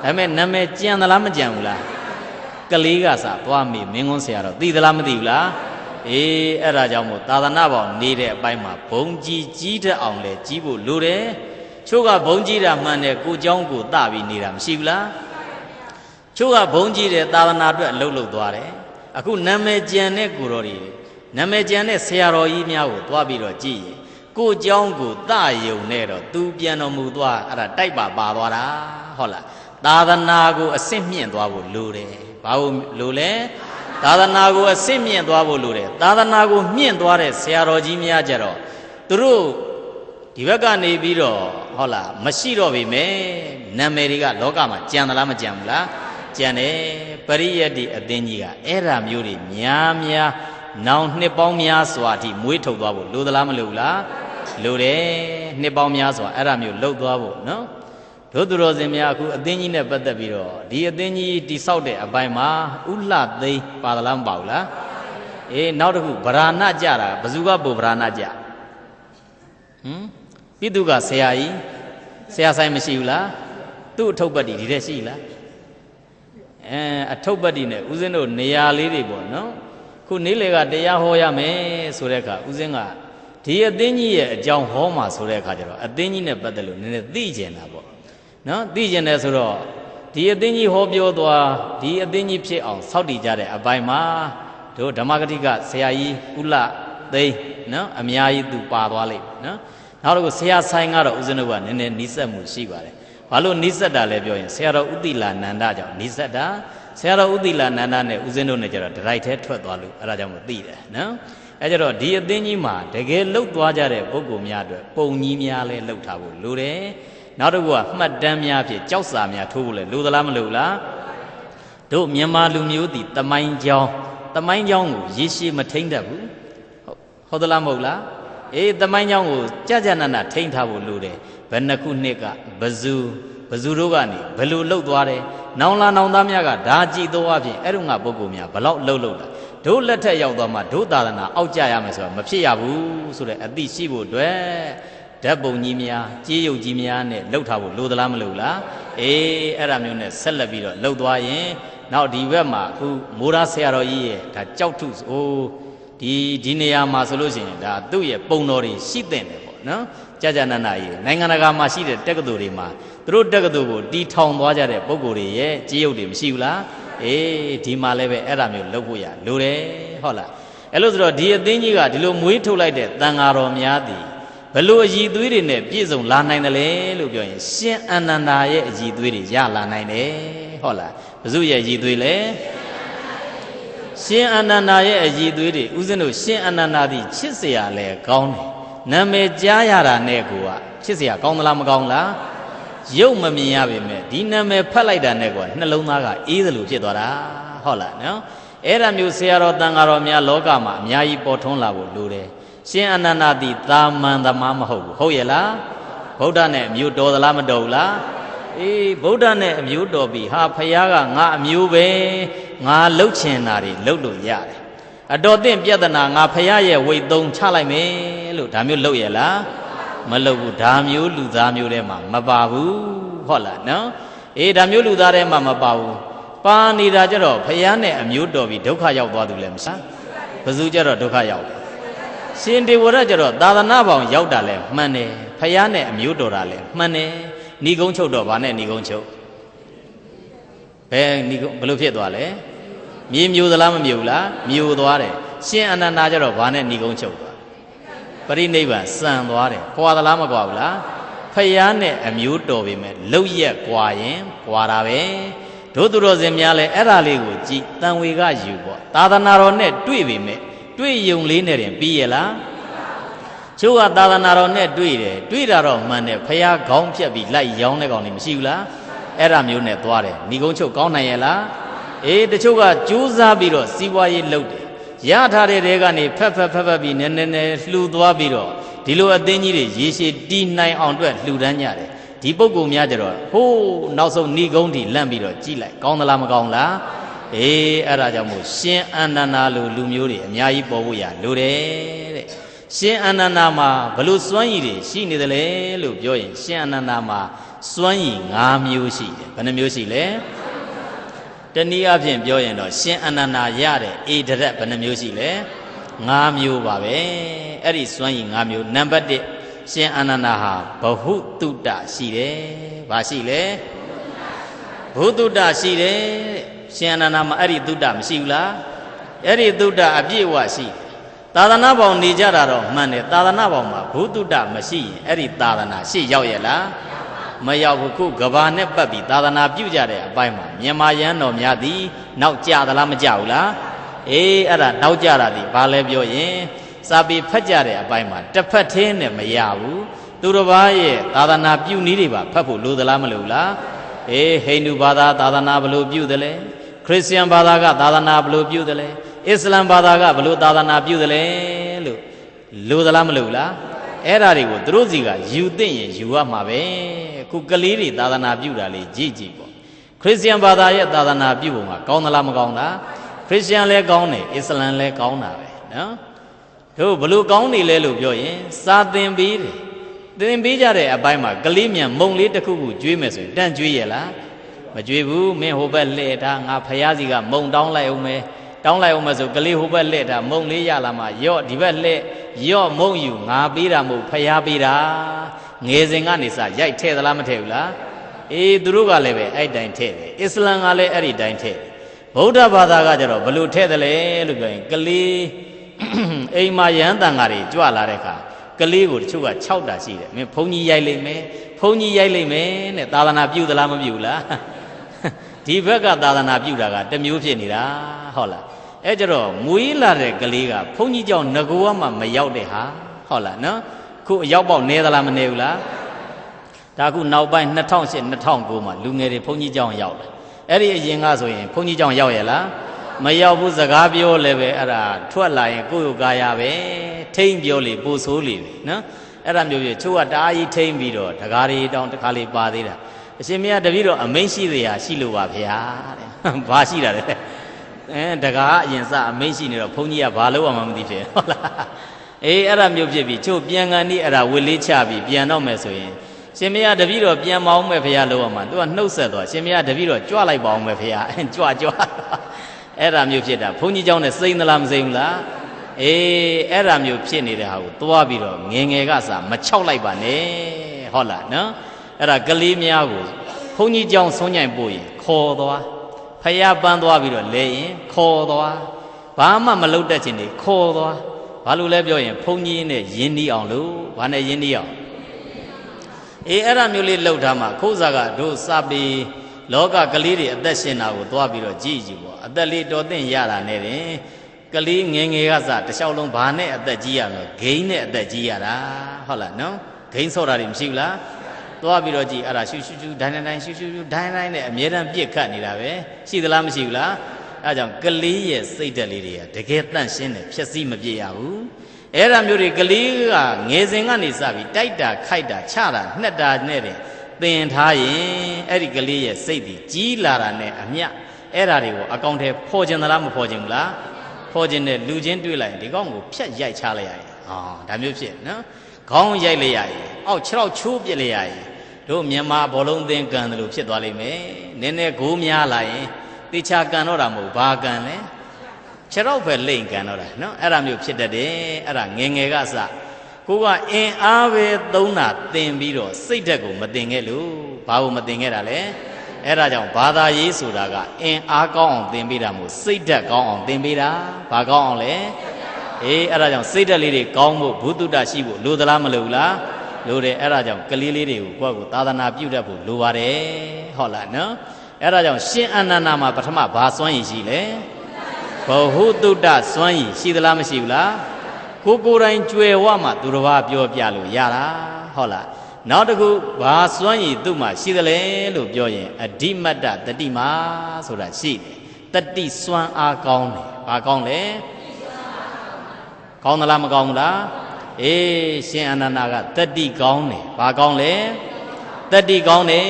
ဒါပေမဲ့နာမည်ကြံသလားမကြံဘူးလားကလေးကစားသွားမိမင်းကွန်းဆရာတော်သိသလားမသိဘူးလားအေးအဲ့ဒါကြောင့်မို့သာသနာပေါင်းနေတဲ့အပိုင်းမှာဘုံကြီးကြီးတတ်အောင်လဲကြီးဖို့လိုတယ်ချို့ကဘုံကြီးတာမှန်တယ်ကိုเจ้าကိုတပြီးနေတာမရှိဘူးလားချို့ကဘုံကြီးတယ်သာသနာအတွက်အလုပ်လုပ်သွားတယ်အခုနာမည်ကြံတဲ့ကိုတော်တွေနာမည်ကြံတဲ့ဆရာတော်ကြီးများကိုသွားပြီးတော့ကြည့်ရင်ကိုเจ้าကိုတယုံနဲ့တော့သူပြန်တော်မူသွားအဲ့ဒါတိုက်ပါသွားတာဟုတ်လားသာသနာကိုအစစ်မြင့်သွားဖို့လိုတယ်ဘာလို့လိုလဲသာသနာကိုအစစ်မြင့်သွားဖို့လိုတယ်သာသနာကိုမြင့်သွားတဲ့ဆရာတော်ကြီးများကြတော့သူတို့ဒီဘက်ကနေပြီးတော့ဟုတ်လားမရှိတော့ပြီမဲ့နာမည်တွေကလောကမှာကြံသလားမကြံဘူးလားကြံတယ်ပရိယတ်တိအသင်းကြီးကအဲ့ဒါမျိုးတွေများနောင်နှစ်ပေါင်းများစွာအထိမွေးထုတ်သွားဖို့လိုသလားမလိုဘူးလားလိုတယ်နှစ်ပေါင်းများစွာအဲ့ဒါမျိုးလှုပ်သွားဖို့နော်တို့သူတော်စင်များအခုအသင်းကြီးနဲ့ပတ်သက်ပြီးတော့ဒီအသင်းကြီးတိဆောက်တဲ့အပိုင်းမှာဥလှသိမ်းပါသလားမပါဘူးလားအေးနောက်တစ်ခုဗราဏကြတာဘယ်သူကပို့ဗราဏကြပိတုကဆရာကြီးဆရာဆိုင်မရှိဘူးလားသူ့အထုပ်ပတ်ဒီထဲရှိလားအထုပ်ပတ်ဒီနဲ့ဦးဇင်းတို့နေရာလေးတွေပေါ့နော်ခုနေ့လေကတရားဟောရမယ်ဆိုတဲ့အခါဦးဇင်းကဒီအသင်းကြီးရဲ့အကြောင်းဟောမှာဆိုတဲ့အခါကျတော့အသင်းကြီးနဲ့ပတ်သက်လို့နည်းနည်းသိကျင်တာပေါ့နော်သိကျင်တယ်ဆိုတော့ဒီအသင်းကြီးဟောပြောသွားဒီအသင်းကြီးဖြစ်အောင်စောင့်တည်ကြတဲ့အပိုင်းမှာတို့ဓမ္မဂတိကဆရာကြီးကုလသိန်းနော်အများကြီးသူပါသွားလိမ့်နော်နောက်တော့ဆရာဆိုင်ကတော့ဦးဇင်းတို့ကနည်းနည်းနီးစပ်မှုရှိပါတယ်ဘာလို့နီးစပ်တာလဲပြောရင်ဆရာတော်ဥတိလာနန္ဒကြောင့်နီးစပ်တာဆရာတော်ဥတိလာနန္ဒနဲ့ဦးဇင်းတို့နဲ့ကျတော့ဒရိုက်ထဲထွက်သွားလို့အဲ့ဒါကြောင့်မသိတယ်နော်အဲကြတော့ဒီအသင်းကြီးမှာတကယ်လှုပ်သွားကြတဲ့ပုဂ္ဂိုလ်များအတွက်ပုံကြီးများလဲလှုပ်ထားဖို့လိုတယ်နောက်တစ်ခုကမှတ်တမ်းများဖြစ်ကြောက်စာများထိုးဖို့လဲလိုသလားမလိုလားတို့မြန်မာလူမျိုးသည်တမိုင်းကြောင်းကိုရေရှည်မထိမ့်တတ်ဘူးဟုတ်သလားမဟုတ်လားအေးတမိုင်းကြောင်းကိုကြနနထိမ့်ထားဖို့လိုတယ်ဘယ်နှခုနှစ်ကဘဇူတို့ကနေဘယ်လိုလှုပ်သွားတယ်နောင်လာနောင်သားများကဒါကြည်သောအဖြစ်အဲ့တို့ငါပုဂ္ဂိုလ်များဘလောက်လှုပ်လာတို့လက်ထက်ရောက်သွားမှတို့သာသနာအောက်ကြရမယ်ဆိုတာမဖြစ်ရဘူးဆိုတဲ့အသိရှိဖို့အတွက်ဓာတ်ပုံကြီးများကြေးရုပ်ကြီးများနဲ့လှုပ်ထားဖို့လိုသလားမလိုလားအေးအဲ့ဒါမျိုးနဲ့ဆက်လက်ပြီးတော့လှုပ်သွားရင်နောက်ဒီဘက်မှာအခုမိုးရာဆရာတော်ကြီးရဲ့ဒါကြောက်ထုဒီနေရာမှာဆိုလို့ရှိရင်ဒါသူ့ရဲ့ပုံတော်တွေရှိတဲ့တယ်ပေါ့နော်ကြာနနာကြီးနိုင်ငံတကာမှာရှိတဲ့တက္ကသိုလ်တွေမှာသူတို့တက္ကသိုလ်ကိုတီထောင်သွားကြတဲ့ပုဂ္ဂိုလ်တွေရဲ့ကြေးရုပ်တွေမရှိဘူးလားအေးဒီမှာလည်းပဲအဲ့ဒါမျိုးလုပ်ဖို့ရလိုတယ်ဟုတ်လားအဲ့လို့ဆိုတော့ဒီအသင်းကြီးကဒီလိုမွေးထုတ်လိုက်တဲ့တန်ဃာတော်များသည်ဘလို့အည်သွေးတွေနဲ့ပြည့်စုံလာနိုင်တယ်လေလို့ပြောရင်ရှင်အနန္ဒာရဲ့အည်သွေးတွေရလာနိုင်တယ်ဟုတ်လားဘုဇုရဲ့အည်သွေးလဲရှင်အနန္ဒာရဲ့အည်သွေးတွေဥစဉ်တို့ရှင်အနန္ဒာသည်ချစ်เสียလဲကောင်းတယ်နာမည်ကြားရတာနဲ့ကိုကချစ်เสียကောင်းသလားမကောင်းလားရုပ်မမြင်ရပေမဲ့ဒီနာမည်ဖတ်လိုက်တာနဲ့ကိုနှလုံးသားကအေးသလိုဖြစ်သွားတာဟုတ်လားနော်အဲ့ဒါမျိုးဆရာတော်တန်ဃာတော်များလောကမှာအများကြီးပေါ်ထွန်းလာဖို့လိုတယ်ရှင်အနန္ဒာတိသာမန်သမားမဟုတ်ဘူးဟုတ်ရဲ့လားဗုဒ္ဓနဲ့အမျိုးတော်သလားမတော်ဘူးလားအေးဗုဒ္ဓနဲ့အမျိုးတော်ပြီဟာဖယားကငါအမျိုးပဲငါလှုပ်ချင်တာတွေလှုပ်လို့ရတယ်အတော်တင့်ပြဿနာငါဖယားရဲ့ဝိတ်သုံးချလိုက်မယ်လို့ဒါမျိုးလှုပ်ရဲ့လားမလှုပ်ဘူးဒါမျိုးလူသားမျိုးထဲမှာမပါဘူးဟုတ်လားနော်အေးဒါမျိုးလူသားထဲမှာမပါဘူးပါနေတာကြတော့ဖယားနဲ့အမျိုးတော်ပြီဒုက္ခရောက်သွားသူလည်းမဆန်း ဘယ်သူကြတော့ဒုက္ခရောက်ရှင်ဒေဝရကြတော့သာသနာပေါင်းရောက်တာလဲမှန်တယ်ဖယားနဲ့အမျိုးတော်တာလဲမှန်တယ်ဏီကုန်းချုပ်တော့ဗာနဲ့ဏီကုန်းချုပ်ဘယ်ဏီကုန်းဘယ်လိုဖြစ်သွားလဲမြေမျိုးသလားမမျိုးလားမျိုးသွားတယ်ရှင်အနန္ဒာကြတော့ဗာနဲ့ဏီကုန်းချုပ်သွားပရိနိဗ္ဗာန်စံသွားတယ်ကွာသလားမကွာဘူးလားဖယားနဲ့အမျိုးတော်ပြီမဲ့လှုပ်ရက်ကွာရင်ကွာတာပဲတို့သူတော်စင်များလဲအဲ့ဒါလေးကိုကြည်တန်ဝေကယူပေါ့သာသနာတော်နဲ့တွေ့ပြီမဲ့တွေ့ယုံလေးနဲ့တင်ပြီးရလားကျိုးကသာသနာတော်နဲ့တွေ့တယ်တွေ့တာတော့မှန်တယ်ဖယားခေါင်းဖြတ်ပြီးလိုက်ရောင်းတဲ့ကောင်လေးမရှိဘူးလားအဲ့ဒါမျိုးနဲ့သွားတယ်ဏီကုန်းချုပ်ကောင်းနိုင်ရဲ့လားအေးတချို့ကကြိုးစားပြီးတော့စီးပွားရေးလုပ်တယ်ရထားတဲ့တဲကနေဖက်ပြီးနည်းလှူသွားပြီးတော့ဒီလိုအသိကြီးတွေရေရှည်တီးနိုင်အောင်အတွက်လှူဒန်းကြတယ်ဒီပုဂ္ဂိုလ်များကြတော့ဟိုးနောက်ဆုံးဏီကုန်းထိလန့်ပြီးတော့ကြည်လိုက်ကောင်းသလားမကောင်းလားအေးအဲ့ဒါကြောင့်မို့ရှင်အနန္ဒာလိုလူမျိုးတွေအများကြီးပေါ်ဖို့ရလိုတယ်တဲ့ရှင်အနန္ဒာမှာဘလို့စွမ်းရည်တွေရှိနေတယ်လေလို့ပြောရင်ရှင်အနန္ဒာမှာစွမ်းရည်5မျိုးရှိတယ်ဘယ်နှမျိုးရှိလဲတနည်းအားဖြင့်ပြောရင်တော့ရှင်အနန္ဒာရတဲ့ဧဒရက်ဘယ်နှမျိုးရှိလဲ5မျိုးပါပဲအဲ့ဒီစွမ်းရည်5မျိုးနံပါတ်1ရှင်အနန္ဒာဟာဘဟုတုတရှိတယ်ဘာရှိလဲဘဟုတုတရှိတယ်ရှင်အနန္ဒာမှာအဲ့ဒီတုတမရှိဘူးလားအဲ့ဒီတုတအပြည့်အဝရှိတယ်သာသနာပေါင်းနေကြတာတော့မှန်တယ်သာသနာပေါင်းမှာဘုတုတမရှိရင်အဲ့ဒီသာသနာရှေ့ရောက်ရဲ့လားမရောက်ဘူးခုကဘာနဲ့ပတ်ပြီးသာသနာပြုကြတဲ့အပိုင်းမှာမြန်မာရန်တော်များသည်နောက်ကြသလားမကြဘူးလားအေးအဲ့ဒါနောက်ကြတာဒီဘာလဲပြောရင်စာပေဖတ်ကြတဲ့အပိုင်းမှာတစ်ဖက်သေးနဲ့မရဘူးသူတစ်ပါးရဲ့သာသနာပြုနည်းတွေပါဖတ်ဖို့လိုသလားမလိုဘူးလားအေးဟိန္ဒူဘာသာသာသနာဘလို့ပြုတယ်လဲခရစ်ယာန်ဘာသာကသာသနာဘလို့ပြုတယ်လဲအစ္စလမ်ဘာသာကဘလို့သာသနာပြုတယ်လဲလို့လိုသလားမလိုဘူးလားအဲ့ဒါတွေကိုသူတို့စီကယူသိရင်ယူရမှာပဲခုကလေးတွေသာသနာပြုတာလေးကြည့်ပေါ့ခရစ်ယာန်ဘာသာရဲ့သာသနာပြုပုံကကောင်းသလားမကောင်းလားခရစ်ယာန်လည်းကောင်းတယ်အစ္စလမ်လည်းကောင်းတာပဲနော်တို့ဘလို့ကောင်းနေလဲလို့ပြောရင်စာသင်ပေးတယ်သင်ပေးကြတဲ့အပိုင်းမှာကလေးမြန်မုံလေးတစ်ခုခုကျွေးမယ်ဆိုရင်တန့်ကျွေးရလားမကျွေးဘူးမင်းဟိုဘက်လှည့်ထားငါဖယားစီကမုံတောင်းလိုက်အောင်မယ်တောင်းလိုက်အောင်မဆိုကလေးဟိုဘက်လှည့်တာမုံလေးရလာမှရော့ဒီဘက်လှည့်ရော့မုံယူငါပေးတာမဟုတ်ဖယားပေးတာငယ်စဉ်ကနေစရိုက်ထဲသလားမထဲဘူးလားအေးသူတို့ကလည်းပဲအဲ့တိုင်ထဲတယ်အစ္စလမ်ကလည်းအဲ့ဒီတိုင်ထဲတယ်ဗုဒ္ဓဘာသာကကြတော့ဘလို့ထဲတယ်လဲလို့ပြောရင်ကလေးအိမ်မှာရဟန်းတန်ဃာတွေကြွလာတဲ့အခါကလေးကိုတချို့က6တာရှိတယ်မင်းဘုန်းကြီးရိုက်လိုက်မယ်ဘုန်းကြီးရိုက်လိုက်မယ်နဲ့သာသနာပြုသလားမပြုလားဒီဘက်ကသာသနာပြုတာကတစ်မျိုးဖြစ်နေတာဟုတ်လားအဲ့ကြတော့မွေးလာတဲ့ကလေးကဘုန်းကြီးကြောင့်ငကိုကမှမရောက်တဲ့ဟာဟုတ်လားနော်ခုအရောက်ပေါက်နေသလားမနေဘူးလားဒါခုနောက်ပိုင်း2008 2009မှာလူငယ်တွေဘုန်းကြီးကြောင့်ရောက်တယ်အဲ့ဒီအရင်ကဆိုရင်ဘုန်းကြီးကြောင့်ရောက်ရဲ့လားမရောက်ဘူးစကားပြောလည်းပဲအဲ့ဒါထွက်လာရင်ကိုယ့်ကိုယ်ကာယပဲထိမ့်ပြောလေပို့ဆိုးလေနော်အဲ့ဒါမျိုးပြချိုးကတအားကြီးထိမ့်ပြီးတော့တကားတွေတောင်းတစ်ခါလေးပါသေးတာအရှင်မရတပည့်တော်အမိန့်ရှိသေးရာရှိလို့ပါဗျာတဲ့ဘာရှိတာလဲတကားအရင်စအမိန့်ရှိနေတော့ဘုန်းကြီးကဘာလို့မှမသိဖြစ်ဟုတ်လားအေးအဲ့ဒါမျိုးဖြစ်ပြီးချို့ပြန်ကန်ဒီအဲ့ဒါဝေလေးချပြီးပြန်တော့မယ်ဆိုရင်ရှင်မရတပည့်တော်ပြန်မအောင်မယ်ဗျာလို့မှသူကနှုတ်ဆက်သွားရှင်မရတပည့်တော်ကြွလိုက်ပါအောင်မယ်ဗျာကြွအဲ့ဒါမျိုးဖြစ်တာဘုန်းကြီးเจ้าနဲ့စိမ့်သလားမစိမ့်ဘူးလားအေးအဲ့ဒါမျိုးဖြစ်နေတဲ့ဟာကိုသွားပြီးတော့ငယ်ကစားမချောက်လိုက်ပါနဲ့ဟုတ်လားနော်အဲ့ဒါကလေးများကိုဘုန်းကြီးเจ้าဆုံးညင်ပို့ရင်ခေါ်သွားဖယားပန်းသွားပြီးတော့လဲရင်ခေါ်သွားဘာမှမလုပ်တတ်ခြင်းတွေခေါ်သွားဘာလို့လဲပြောရင်ဘုန်းကြီးနဲ့ယဉ်နီးအောင်လို့ဘာနဲ့ယဉ်နီးအောင်အေးအဲ့ဒါမျိုးလေးလှုပ်ထားမှခိုးစားကတို့စပေလောကကလေးတွေအသက်ရှင်တာကိုသွားပြီးတော့ကြည့်ကြည့်ပေါ့အသက်လေးတော်သိမ့်ရတာနဲ့တင်ကလေးငယ်ငယ်ကစားတစ်လျှောက်လုံးဘာနဲ့အသက်ကြီးရမလဲဂိမ်းနဲ့အသက်ကြီးရတာဟုတ်လားနော်ဂိမ်းဆော့တာတွေမရှိဘူးလားသွားပြီးတော့ကြည့်အဲ့ဒါရှူရှူရှူဒိုင်းဒိုင်းရှူရှူရှူဒိုင်းဒိုင်းနဲ့အမြဲတမ်းပြစ်ခတ်နေတာပဲရှိသလားမရှိဘူးလားအဲ့ကြောင့်ကလေးရဲ့စိတ်ဓာတ်လေးတွေကတကယ်တန့်ရှင်းတယ်ဖြည့်ဆည်းမပြည့်ရဘူးအဲ့ဒါမျိုးတွေကလေးကငယ်စဉ်ကနေစပြီးတိုက်တာခိုက်တာချတာနှက်တာနဲ့တင်သင်ထားရင်အဲ့ဒီကလေးရဲ့စိတ်ဒီကြီးလာတာနဲ့အမျှအဲ့ဒါတွေကိုအကောင့်ထဲဖော်ခြင်းသလားမဖော်ခြင်းဘူးလားဖော်ခြင်းနဲ့လူချင်းတွေ့လိုက်ရင်ဒီကောင်ကိုဖြတ်ရိုက်ချလိုက်ရရင်ဒါမျိုးဖြစ်နော်ခေါင်းရိုက်လိုက်ရရင်အောက်6လောက်ချိုးပြစ်လိုက်ရရင်တို့မြန်မာဘောလုံးသင်ကန်တယ်လို့ဖြစ်သွားလိမ့်မယ်နည်းနည်းဂိုးများလာရင်တေချာကန်တော့တာမဟုတ်ဘာကန်လဲ ချက်တော့ပဲလိမ့်ကန်တော့တာနော်အဲ့ဒါမျိုးဖြစ်တတ်တယ်အဲ့ဒါငယ်ငယ်ကစကိုကအင်အားပဲသုံးတာသင်ပြီးတော့စိတ်ဓာတ်ကိုမသင်ခဲ့လို့ဘာလို့မသင်ခဲ့တာလဲအဲ့ဒါကြောင့်ဘာသာရေးဆိုတာကအင်အားကောင်းအောင်သင်ပေးတာမို့စိတ်ဓာတ်ကောင်းအောင်သင်ပေးတာဘာကောင်းအောင်လဲအေးအဲ့ဒါကြောင့်စိတ်ဓာတ်လေးတွေကောင်းဖို့ဘုသူတ္တရှိဖို့လိုသလားမလိုဘူးလားလိုတယ်အဲ့ဒါကြောင့်ကလေးလေးတွေကိုကိုယ့်ကိုသာသနာပြုတတ်ဖို့လိုပါတယ်ဟုတ်လားနော်အဲ့ဒါကြောင့်ရှင်အနန္ဒာမှာပထမဘာစွမ်းရည်ရှိလဲဘဟုတုတ္တစွမ်းရည်ရှိသလားမရှိဘူးလားကိုယ်တိုင်ကြွယ်ဝမှသူတစ်ပါးပြောပြလို့ရတာဟုတ်လားနောက်တစ်ခုဘာစွမ်းရည်သူ့မှာရှိသလဲလို့ပြောရင်အဓိမတ္တတတိမာဆိုတာရှိတယ်တတိစွမ်းအားကောင်းတယ်ဘာကောင်းလဲကောင်းသလားမကောင်းဘူးလားအေးရှင်အနန္ဒာကတတိကောင်းတယ်ဘာကောင်းလဲတတိကောင်းတယ်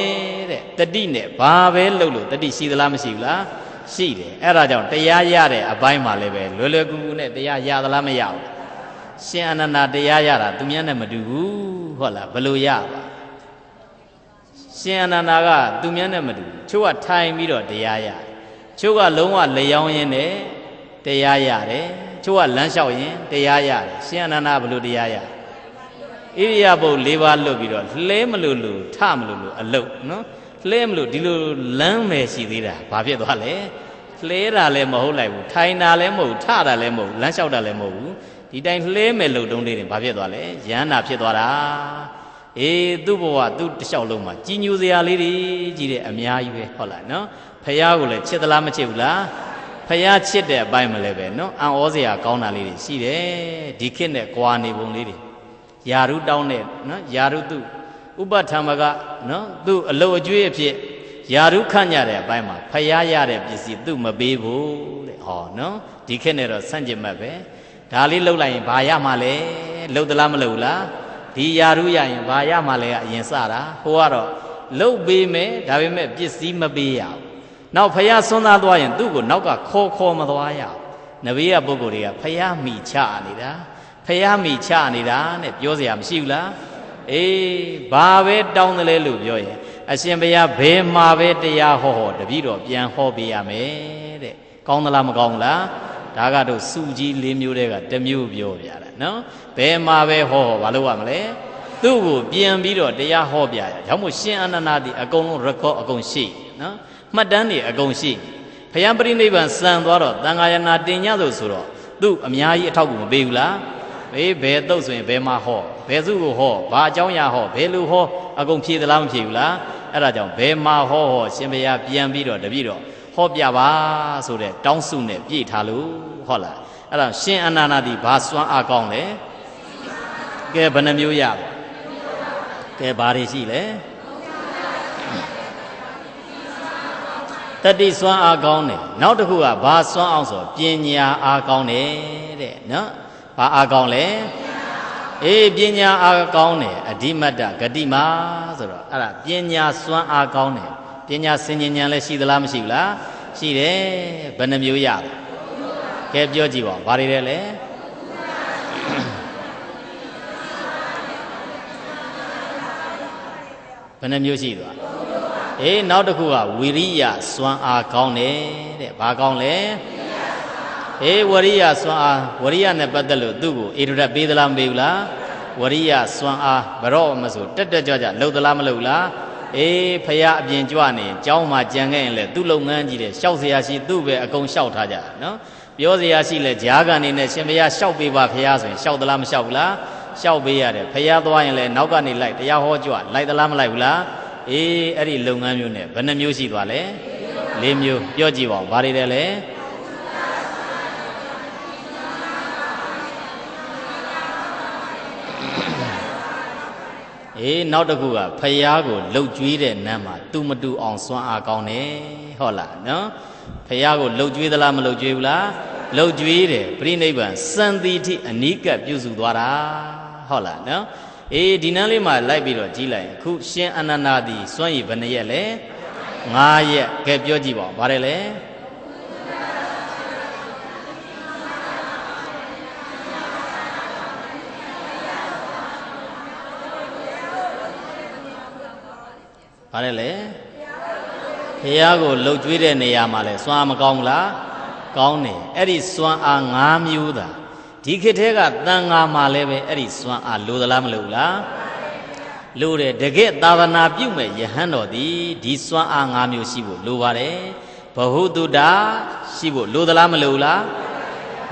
တဲ့တတိနဲ့ဘာပဲလုပ်လို့တတိရှိသလားမရှိဘူးလားရှိတယ်အဲ့ဒါကြောင့်တရားရတဲ့အပိုင်းမှာလည်းပဲလွယ်လွယ်ကူကူနဲ့တရားရသလားမရဘူးရှင်အနန္ဒာတရားရတာသူများနဲ့မတူဘူးဟုတ်လားဘယ်လိုရပါရှင်အနန္ဒာကသူများနဲ့မတူဘူးချို့ကထိုင်ပြီးတော့တရားရချို့ကလုံးဝလျောင်းရင်းနဲ့တရားရတယ်ချို့ကလမ်းလျှောက်ရင်တရားရတယ်ရှင်အနန္ဒာဘယ်လိုတရားရဣရိယာပုတ်၄ပါးလွတ်ပြီးတော့လှဲမလို့လို့ထမလို့လို့အလုတ်နော်လှဲမလို့ဒီလိုလမ်းမယ်ရှိသေးတာဘာဖြစ်သွားလဲလှဲတာလည်းမဟုတ်လိုက်ဘူးထိုင်တာလည်းမဟုတ်ထတာလည်းမဟုတ်လမ်းလျှောက်တာလည်းမဟုတ်ဘူးဒီတိုင်းလှဲမယ်လို့တုံးလေးတွေဘာဖြစ်သွားလဲရဟန္တာဖြစ်သွားတာအေးသူ့ဘဝသူ့တစ်လျှောက်လုံးမှာကြီးညိုစရာလေးတွေကြီးတဲ့အများကြီးပဲဟုတ်လားနော်ဖះကိုလည်းချစ်သလားမချစ်ဘူးလားဖះချစ်တဲ့အပိုင်းမလဲပဲနော်အံ့ဩစရာကောင်းတာလေးတွေရှိတယ်ဒီခေတ်နဲ့ကွာနေပုံလေးတွေယာရုတောင်းတဲ့နော်ယာရုသူဥပထမကနော်သူ့အလုတ်အကျွေးအဖြစ်ယာရုခန့်ကြတဲ့အပိုင်းမှာဖះရတဲ့ပစ္စည်းသူ့မပေးဘူးတဲ့ဟောနော်ဒီခေတ်နဲ့တော့ဆန့်ကျင်ဘက်ပဲဒါလေးလှုပ်လိုက်ရင်ဘာရမှာလဲလှုပ်သလားမလှုပ်လားဒီယာရုရရင်ဘာရမှာလဲကအရင်စတာဟိုကတော့လှုပ်ပေးမယ်ဒါပေမဲ့ပစ္စည်းမပေးရဘူးနောက်ဖះဆွမ်းသားသွားရင်သူ့ကိုနောက်ကခေါ်မသွားရဘူးနဗေယပုဂ္ဂိုလ်တွေကဖះမိချနေတာဖះမိချနေတာနဲ့ပြောเสียမရှိဘူးလားအေးဘာပဲတောင်းတယ်လဲလို့ပြောရင်အရှင်ဘုရားဘယ်မှာပဲတရားဟောတပည့်တော်ပြန်ဟောပေးရမယ်တဲ့ကောင်းသလားမကောင်းဘူးလားဒါကတော့စုကြီး၄မျိုးတည်းကတစ်မျိုးပြောပြတာနော်ဘယ်မှာပဲဟောဘာလို့ရမလဲသူ့ကိုပြန်ပြီးတော့တရားဟောပြရကြောင့်မို့ရှင်အနန္ဒာဒီအကုန်လုံး record အကုန်ရှိနော်မှတ်တမ်းတွေအကုန်ရှိဘုရားပြိဋိဘံစံသွားတော့သံဃာယနာတင်ညဆိုတော့သူ့အများကြီးအထောက်ကူမပေးဘူးလားဘေးဘယ်တုတ်ဆိုရင်ဘယ်မှာဟောဘယ်စုကိုဟောဘာအကြောင်းအရာဟောဘယ်လိုဟောအကုန်ဖြေသလားမဖြေဘူးလားအဲ့ဒါကြောင့်ဘယ်မှာဟောရှင်ဘုရားပြန်ပြီးတော့တပည့်တော့ဟောပြပါဆိုတဲ့တောင်းစုနဲ့ပြည့်ထားလို့ဟုတ်လားအဲ့ဒါရှင်အနန္ဒာဒီဘာစွမ်းအားကောင်းလဲကဲဘယ်နှမျိုးရပါကဲဘာတွေရှိလဲတတိစွမ်းအားကောင်းတယ်နောက်တစ်ခုကဘာစွမ်းအောင်ဆိုပညာအားကောင်းတယ်တဲ့နော်ဘာအားကောင်းလဲအေးပညာအားကောင်းတယ်အဓိမတ္တဂတိမာဆိုတော့အဲ့ဒါပညာစွမ်းအားကောင်းတယ်ပညာစင်ဉာဏ်လည်းရှိသလားမရှိဘူးလားရှိတယ်ဘယ်နှမျိုးရလဲကဲပြောကြည့်ပါဦးဘာတွေလဲလဲဘယ်နှမျိုးရှိသွားအေးနောက်တစ်ခုကဝိရိယစွမ်းအားကောင်းတယ်တဲ့ဘာကောင်းလဲအေးဝရိယစွမ်းအားဝရိယနဲ့ပတ်သက်လို့သူ့ကိုအေရဒတ်ပေးသလားမပေးဘူးလားဝရိယစွမ်းအားဘရော့မဆိုတက်ကြွလှုပ်သလားမလှုပ်လားအေးဖရာအပြင်ကြွနေကျောင်းမှာကြံခဲ့ရင်လေသူ့လုပ်ငန်းကြီးတယ်ရှောက်เสียရှိသူ့ပဲအကုန်ရှောက်ထားကြတာနော်ပြောเสียရှိလဲဂျားကနေနဲ့ရှင်ဖရာရှောက်ပေးပါဖရာဆိုရင်ရှောက်သလားမရှောက်ဘူးလားရှောက်ပေးရတယ်ဖရာသွားရင်လဲနောက်ကနေလိုက်တရားဟောကြွလိုက်သလားမလိုက်ဘူးလားအေးအဲ့ဒီလုပ်ငန်းမျိုးနဲ့ဘယ်နှမျိုးရှိသွားလဲ၄မျိုးပြောကြည့်ပါဦးဘာတွေလဲလဲအေးနောက်တစ်ခုကဖယားကိုလှုပ်ကြွေးတဲ့နန်းမှာတူမတူအောင်စွမ်းအားကောင်းတယ်ဟုတ်လားနော်ဖယားကိုလှုပ်ကြွေးသလားမလှုပ်ကြွေးဘူးလားလှုပ်ကြွေးတယ်ပြိဋိဘံစံတိထိအနိကပြုစုသွားတာဟုတ်လားနော်အေးဒီနန်းလေးမှာလိုက်ပြီးတော့ကြည့်လိုက်အခုရှင်အနန္ဒာသည်စွမ်းရည်ဘယ်နှရက်လဲ9ရက်ကဲပြောကြည့်ပါဦးဗါတယ်လဲဗါတယ်လေဖះကိုလှုပ်ကြွေးတဲ့နေရာမှာလဲစွမ်းမကောင်းဘူးလား ကောင်းတယ်အဲ့ဒီစွမ်းအား၅မျိုးသာဒီခေတ်ထဲကတန်ဃာမှာလည်းပဲအဲ့ဒီစွမ်းအားလိုသလားမလိုလားလိုတယ်တကယ်သာသနာပြုမဲ့ယဟန်တော်သည်ဒီစွမ်းအား၅မျိုးရှိဖို့လိုပါတယ်ဘဟုတုတရှိဖို့လိုသလားမလိုလား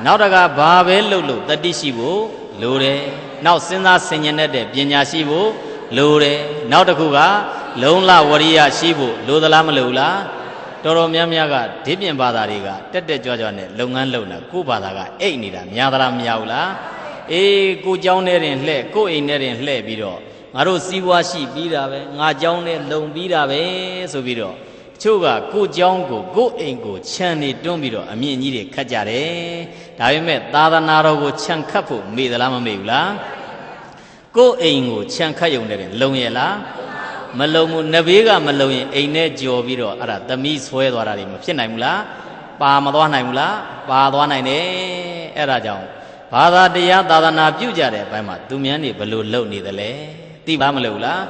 နောက်တကဘာပဲလုပ်လို့တတိရှိဖို့လိုတယ်နောက်စဉ်းစားဆင်ခြင်တဲ့ပညာရှိဖို့လိုတယ်နောက်တစ်ခုကလုံလဝရိယရှိဖို့လိုသလားမလိုလားတော်တော်များများကဒီပြင်ဘာသာတွေကတက်တက်ကြွကြွနဲ့လုပ်ငန်းလုပ်နေကိုယ့်ဘာသာကအိတ်နေတာများသလားမများဘူးလားအေးကိုเจ้าနဲ့တင်လှဲ့ကိုအိမ်နဲ့တင်လှဲ့ပြီးတော့ငါတို့စီးပွားရှိပြီးတာပဲငါเจ้าနဲ့လုံပြီးတာပဲဆိုပြီးတော့တချို့ကကိုเจ้าကိုကိုအိမ်ကိုခြံနေတွန်းပြီးတော့အမြင့်ကြီးတွေခတ်ကြတယ်ဒါပေမဲ့သာသနာတော်ကိုခြံခတ်ဖို့မေ့သလားမမေ့ဘူးလားကိုအိမ်ကိုခြံခတ်ရုံနဲ့လုံရဲ့လားမလုံဘူးနဘေးကမလုံရင်အိမ်နဲ့ကြော်ပြီးတော့အဲ့ဒါသမီးဆွဲသွားတာတွေမဖြစ်နိုင်ဘူးလားပါမသွားနိုင်ဘူးလားပါသွားနိုင်တယ်အဲ့ဒါကြောင့်ဘာသာတရားသာသနာပြုကြတဲ့အပိုင်းမှာသူများနေဘလို့လုံနေသလဲသိပါမလို့လား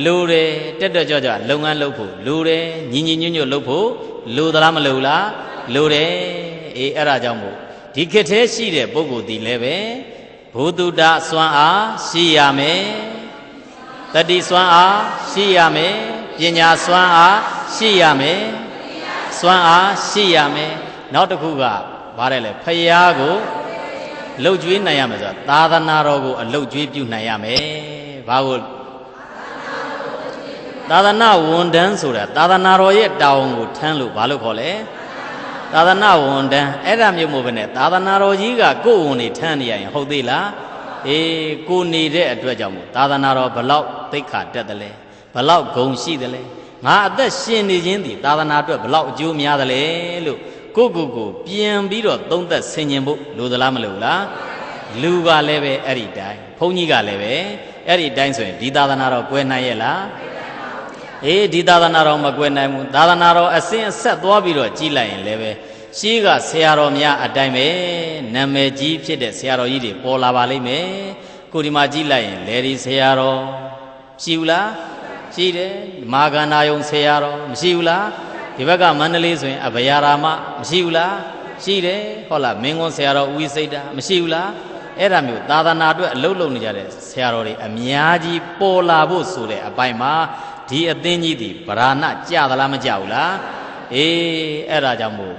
လူတယ်တက်တက်ကြွကြွလုပ်ငန်းလုပ်ဖို့လူတယ်ညီညီညွတ်ညွတ်လုပ်ဖို့လူသလားမလူလားလူတယ်အေးအဲ့ဒါကြောင့်မို့ဒီခေတ်ထဲရှိတဲ့ပုဂ္ဂိုလ်ဒီလည်းပဲဘုသူတစွမ်းအားရှိရမယ်တတိစွမ်းအားရှိရမယ်ပညာစွမ်းအားရှိရမယ်စွမ်းအားရှိရမယ်နောက်တစ်ခုကဗါတယ်လေဖယားကိုလှုပ်ကြွေးနိုင်ရမယ်ဆိုတာသာသနာတော်ကိုအလှုပ်ကြွေးပြုနိုင်ရမယ်ဘာကိုသာသနာဝန်တန်းဆိုတာသာသနာတော်ရဲ့တာဝန်ကိုထမ်းလို့ဘာလို့ခေါ်လဲသာသနာဝန်တန်းအဲ့ဒါမျိုးမဟုတ်ဘဲနဲ့သာသနာတော်ကြီးကကိုယ်ဝန်နေထမ်းနေရရင်ဟုတ်သေးလားအေးကိုနေတဲ့အတွက်ကြောင့်မို့သာသနာတော်ဘလောက်သိက္ခာတက်တယ်လဲဘလောက်ဂုဏ်ရှိတယ်လဲငါအသက်ရှင်နေခြင်းဒီသာသနာအတွက်ဘလောက်အကျိုးများတယ်လဲလို့ကိုပြန်ပြီးတော့သုံးသက်ဆင်ခြင်ဖို့လိုသလားမလိုလားလူကလည်းပဲအဲ့ဒီတိုင်းဘုန်းကြီးကလည်းပဲအဲ့ဒီတိုင်းဆိုရင်ဒီသာသနာတော်ကွယ်နိုင်ရဲ့လားအေးဒီသာသနာတော်မကွယ်နိုင်ဘူးသာသနာတော်အစဉ်အဆက်သွားပြီးတော့ကြီးလိုက်ရင်လည်းပဲရှိကဆရာတော်များအတိုင်းပဲနာမည်ကြီးဖြစ်တဲ့ဆရာတော်ကြီးတွေပေါ်လာပါလိမ့်မယ်ကိုဒီမှာကြီးလိုက်ရင်လေဒီဆရာတော်ရှိဘူးလားရှိတယ်မာဂန္ဓာယုံဆရာတော်မရှိဘူးလားဒီဘက်ကမန္တလေးဆိုရင်အဘယာရာမမရှိဘူးလားရှိတယ်ဟုတ်လားမင်းကွန်းဆရာတော်ဦးဝိစိတ်တာမရှိဘူးလားအဲ့ဒါမျိုးသာသနာအတွက်အလုပ်လုပ်နေကြတဲ့ဆရာတော်တွေအများကြီးပေါ်လာဖို့ဆိုတဲ့အပိုင်းမှာဒီအသင်းကြီးဒီဗราဏကြသလားမကြဘူးလားအေးအဲ့ဒါကြောင့်မို့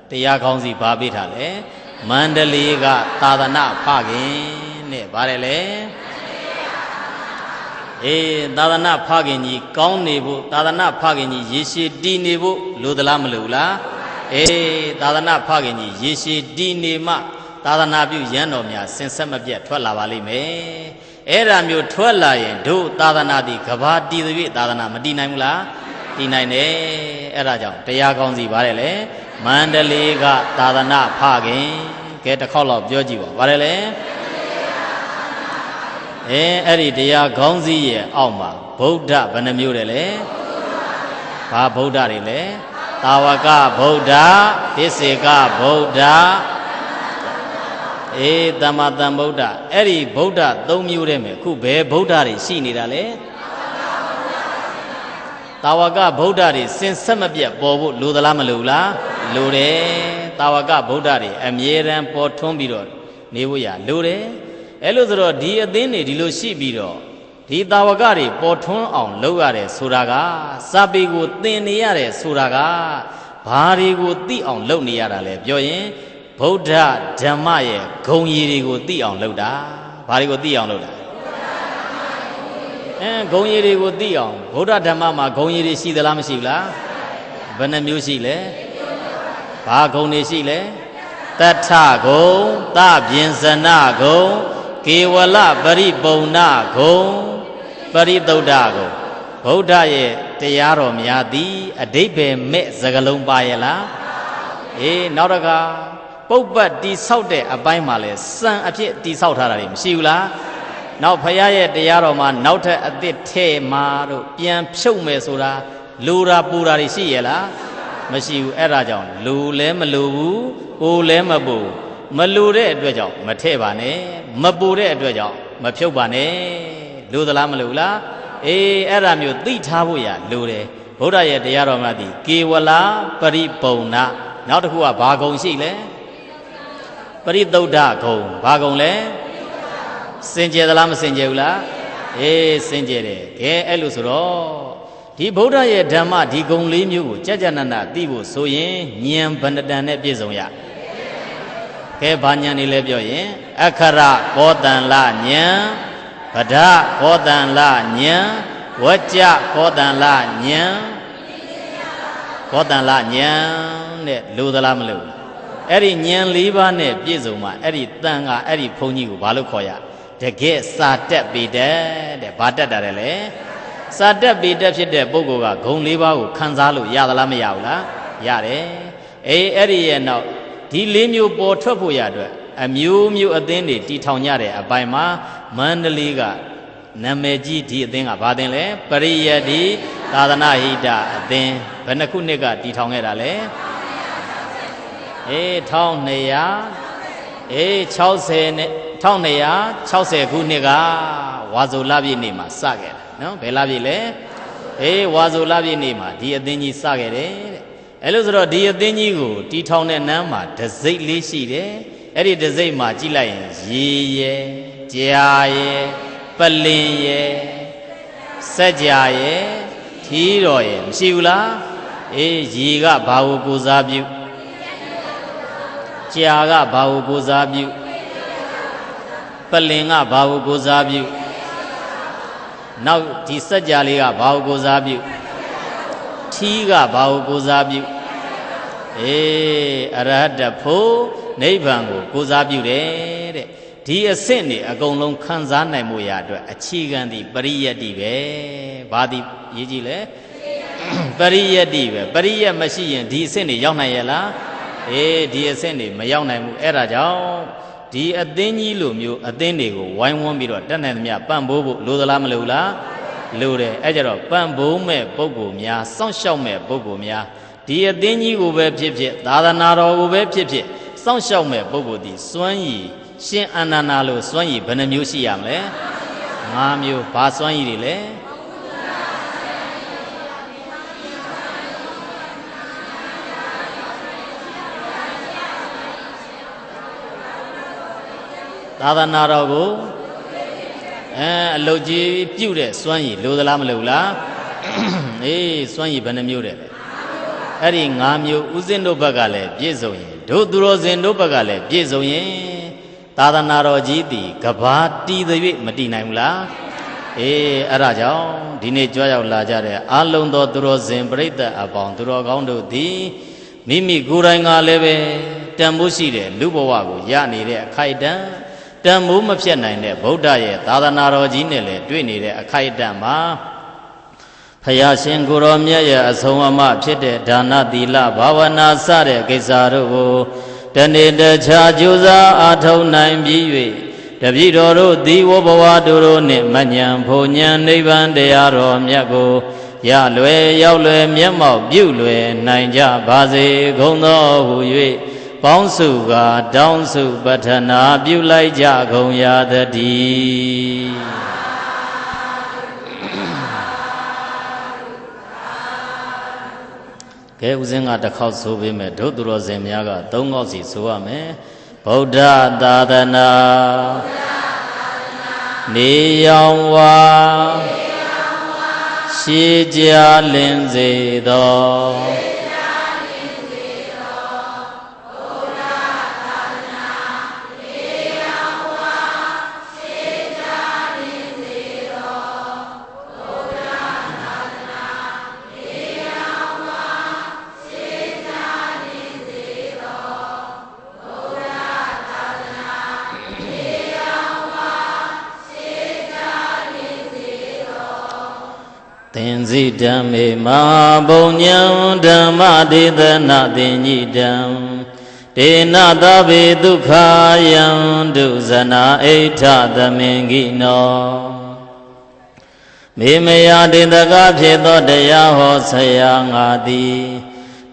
တရားကောင်းစီဘာပေးထားလဲမန္တလေးကသာသနာဖခင်နဲ့ဗါတယ်လေအေးသာသနာဖခင်ကြီးကောင်းနေဖို့သာသနာဖခင်ကြီးရေရှည်တည်နေဖို့လိုသလားမလိုလားအေးသာသနာဖခင်ကြီးရေရှည်တည်နေမှသာသနာပြုရန်တော်များစင်ဆက်မပြတ်ထွက်လာပါလိမ့်မယ်အဲ့ဒါမျိုးထွက်လာရင်တို့သာသနာတည်ကဘာတည်သည်သာသနာမတည်နိုင်ဘူးလားတည်နိုင်တယ်အဲ့ဒါကြောင့်တရားကောင်းစီပါတယ်လေမန္တလေးကသာသနာဖခင်ကဲတစ်ခေါက်လောက်ပြောကြည့်ပါပါတယ်လေအဲ့ဒီတရားကောင်းစီရဲ့အောက်မှာဗုဒ္ဓဘယ်နှမျိုးတယ်လဲဘာဗုဒ္ဓတွေလဲတာဝကဗုဒ္ဓပစ္စေကဗုဒ္ဓအေးသမ္မာသမ္ဗုဒ္ဓအဲ့ဒီဗုဒ္ဓ၃မျိုးတည်းမယ်အခုဘယ်ဗုဒ္ဓတွေရှိနေတာလဲတာဝကဗုဒ္ဓတွေစင်ဆက်မပြတ်ပေါ်ဖို့လိုသလားမလိုလားလိုတယ်တာဝကဗုဒ္ဓတွေအမြဲတမ်းပေါ်ထွန်းပြီးတော့နေဖို့ရလိုတယ်အဲ့လိုဆိုတော့ဒီအသင်းတွေဒီလိုရှိပြီးတော့ဒီတာဝကတွေပေါ်ထွန်းအောင်လုပ်ရတယ်ဆိုတာကစာပေကိုသင်နေရတယ်ဆိုတာကဘာတွေကိုသိအောင်လုပ်နေရတာလဲပြောရင်ဗုဒ္ဓဓမ္မရဲ့ဂုဏ်ရည်တွေကိုသိအောင်လုပ်တာဘာတွေကိုသိအောင်လုပ်တာဂုဏ်ရည်တွေကိုသိအောင်ဗုဒ္ဓဓမ္မမှာဂုဏ်ရည်တွေရှိသလားမရှိဘူးလားဘယ်နှမျိုးရှိလဲဘာဂုဏ်တွေရှိလဲတထဂုဏ်သပြင်စနဂုဏ်ကေဝလပရိပုံနာဂုံပရိသုဒ္ဓဂုံဗုဒ္ဓရဲ့တရားတော်များသည်အဓိပ္ပာယ်မဲ့စကားလုံးပါရဲ့လားအေးနောက်တစ်ခါပုပ္ပတ်တိဆောက်တဲ့အပိုင်းမှာလဲစံအဖြစ်တိဆောက်ထားတာတွေမရှိဘူးလားနောက်ဖရာရဲ့တရားတော်မှာနောက်ထပ်အသစ်ထဲမှာတို့ပြန်ဖြုတ်မယ်ဆိုတာလူရာပူရာတွေရှိရဲ့လားမရှိဘူးအဲ့ဒါကြောင့်လူလဲမလူဘူးကိုလဲမပူမလူတဲ့အတွက်ကြောင့်မထဲ့ပါနဲ့မပူတဲ့အတွက်ကြောင့်မဖြုတ်ပါနဲ့လူသလားမလူလားအေးအဲ့ဒါမျိုးသိထားဖို့ရလိုတယ်ဗုဒ္ဓရဲ့တရားတော်မှာဒီကေဝလာပရိပုံနာ နောက်တစ်ခုကဘာကုံရှိလဲပရိသုဒ္ဓကုံဘာကုံလဲစင်ကြယ်သလားမစင်ကြယ်ဘူးလားအေးစင်ကြယ်တယ်ကဲအဲ့လိုဆိုတော့ဒီဗုဒ္ဓရဲ့ဓမ္မဒီဂုံ၄မျိုးကိုကြကြနနသိဖို့ဆိုရင်ဉာဏ်ဘဏ္ဍတန်နဲ့ပြည့်စုံရကဲဘာဉာဏ်နေလဲပြောရင်အခရကောတန်လဉာဏ်ဗဒကောတန်လဉာဏ်ဝကြကောတန်လဉာဏ်ကောတန်လဉာဏ်တဲ့လိုသလားမလိုအဲ့ဒီဉာဏ်၄ပါးနဲ့ပြည့်စုံမှအဲ့ဒီတန်ကအဲ့ဒီဘုန်းကြီးကိုဘာလို့ခေါ်ရတကယ်စာတက်ပေတဲ့ဘာတက်တာလဲစာတက်ပေတက်ဖြစ်တဲ့ပုဂ္ဂိုလ်ကဂုံ၄ပါးကိုခံစားလို့ရသလားမရဘူးလားရတယ်အေးအဲ့ဒီရဲ့နောက်ဒီ၄မျိုးပေါ်ထွက်ဖို့ရအတွက်အမျိုးမျိုးအသင်းတွေတီထောင်ကြတဲ့အပိုင်းမှာမန္တလေးကနာမည်ကြီးဒီအသင်းကဘာအသင်းလဲပရိယတ္တိသာသနာဟိတအသင်းဘယ်နှခုနှစ်ကတီထောင်ခဲ့တာလဲအေး1260အေး60နဲ့1260ခုနှစ်ကဝါဆိုလပြည့်နေ့မှာစခဲ့တာနော်ဘယ်လပြည့်လဲအေးဝါဆိုလပြည့်နေ့မှာဒီအသင်းကြီးစခဲ့တယ်တဲ့အဲ့လိုဆိုတော့ဒီအသင်းကြီးကိုတီထောင်တဲ့နန်းမှာတစိမ့်လေးရှိတယ်အဲ့ဒီတစိမ့်မှာကြည့်လိုက်ရင်ရေရယ်ကြာရယ်ပလင်ရယ်စက်ကြာရယ်ထီးတော်ရယ်မရှိဘူးလားအေးရေကဘာကိုကိုစားပြုကြာကဘာကိုကိုစားပြုပလင်ကဘာကိုကိုစားပြုနောက်ဒီစက်ကြာလေးကဘာကိုကိုစားပြုထီးကဘာကိုကိုစားပြုအေးအရဟတဖို့နိဗ္ဗာန်ကိုကိုစားပြုတယ်တဲ့ဒီအဆင့်နေအကုန်လုံးခံစားနိုင်မှုရအတွက်အခြေခံသည်ပရိယတ္တိပဲဘာသည်ရေးကြည့်လဲပရိယတ္တိပဲပရိယတ်မရှိရင်ဒီအဆင့်နေရောက်နိုင်ရဲ့လားအေးဒီအဆင့်နေမရောက်နိုင်ဘူးအဲ့ဒါကြောင့်ဒီအသင်းကြီးလိုမျိုးအသင်းတွေကိုဝိုင်းဝန်းပြီးတော့တတ်နိုင်သမျှပံ့ပိုးဖို့လိုသလားမလိုလားလိုတယ်အဲ့ကြတော့ပံ့ပိုးမဲ့ပုဂ္ဂိုလ်များစောင့်ရှောက်မဲ့ပုဂ္ဂိုလ်များဒီအသင်းကြီးကိုပဲဖြစ်ဖြစ်သာသနာတော်ကိုပဲဖြစ်ဖြစ်စောင့်ရှောက်မဲ့ပုဂ္ဂိုလ်ဒီစွမ်းရည်ရှင်အနန္ဒာလို့စွမ်းရည်ဘယ်နှမျိုးရှိရမလဲ၅မျိုးဘာစွမ်းရည်တွေလဲသာသနာတော်ကိုအလုတ်ကြီးပြုတ်တဲ့စွမ်းရည်လိုသလားမလိုလားအေးစွမ်းရည်ဘယ်နှမျိုးတဲ့လဲအဲ့ဒီ၅မျိုးဥစဉ်တို့ဘက်ကလည်းပြည့်စုံရင်တို့သူတော်စင်တို့ဘက်ကလည်းပြည့်စုံရင်သာသနာတော်ကြီးသည်ကဘာတီးသည်မတည်နိုင်ဘူးလားအေးအဲ့ဒါကြောင့်ဒီနေ့ကြွရောက်လာကြတဲ့အာလုံးသောသူတော်စင်ပြိဿအပေါင်းသူတော်ကောင်းတို့သည်မိမိကိုယ်တိုင်ကလည်းပဲတန်ဖိုးရှိတဲ့လူဘဝကိုရနေတဲ့အခိုက်အတန့်တန်မိုးမဖြတ်နိုင်တဲ့ဗုဒ္ဓရဲ့သာသနာတော်ကြီးနဲ့လည်းတွေ့နေတဲ့အခိုက်အတန့်မှာဖယားရှင်ကိုရောမြတ်ရဲ့အဆုံးအမဖြစ်တဲ့ဒါနသီလဘာဝနာစတဲ့ကိစ္စတို့ကိုတနေ့တခြားကြိုးစားအားထုတ်နိုင်ပြီး၍တပည့်တော်တို့သည်ဝဘဝတို့နှင့်မဉ္ဇဉ်ဘုံဉဏ်နိဗ္ဗာန်တရားတော်မြတ်ကိုရလွယ်ရောက်လွယ်မျက်မှောက်ပြုလွယ်နိုင်ကြပါစေကုန်သောဟု၍ပေါင်းစုကတောင်းစုပတ္ထနာပြုလိုက်ကြကုန်ရသတည်းကဲဦးဇင်းကတစ်ခေါက်ဆိုပေးမယ်တို့သူတော်စင်များက၃ခေါက်စီဆိုရမယ်ဗုဒ္ဓသာသနာနေရောင်ဝါရှေးကြလင်းစေသောသင်္ဇိဓမ္မေမဟာဘုံညံဓမ္မဒေသနာသင်္ညိတံဒေနသဗေဒုက္ခယံဒုဇနာဣဋ္ဌသမင်္ဂိနောမေမယဒေသကဖြစ်သောတရားဟောဆရာငါသည်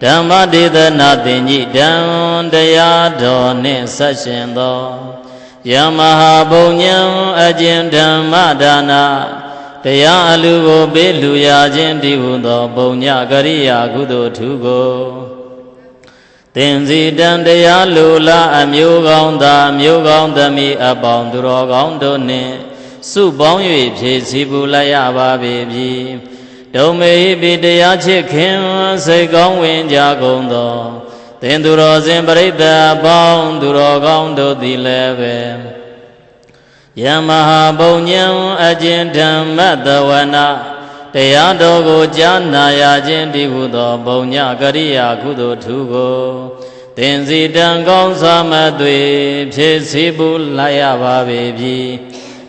ဓမ္မဒေသနာသင်္ညိတံတရားတော်နှင့်ဆက်ရှင်သောယမဟာဘုံညံအကျဉ်ဓမ္မဒါနာတရားအလူကိုပေးလူရခြင်းတည်ဟုသောပုံညကရိယာကုသိုလ်ထူကို တင်စီတံတရားလူလာအမျိုးကောင်းသာအမျိုးကောင်းသမီးအပေါင်းသူတော်ကောင်းတို့နှင့်စုပေါင်း၍ဖြည့်ဆည်းပူလိုက်ရပါပေပြီဒုံမေပိတရားချစ်ခင်စိတ်ကောင်းဝင်ကြကုန်သောသင်သူတော်စင်ပရိသတ်အပေါင်းသူတော်ကောင်းတို့သည်လည်းပဲယမဟာဘုံညံအကျဉ်ဓမ္မတဝနာတရားတော်ကိုကြားနာရခြင်းတည်းဟုသောဘုံညကရိယာကုသိုလ်ထူကိုသင်စီတံကောင်းစွာမသွေဖြည့်ဆည်းပူလိုက်ရပါပေပြီ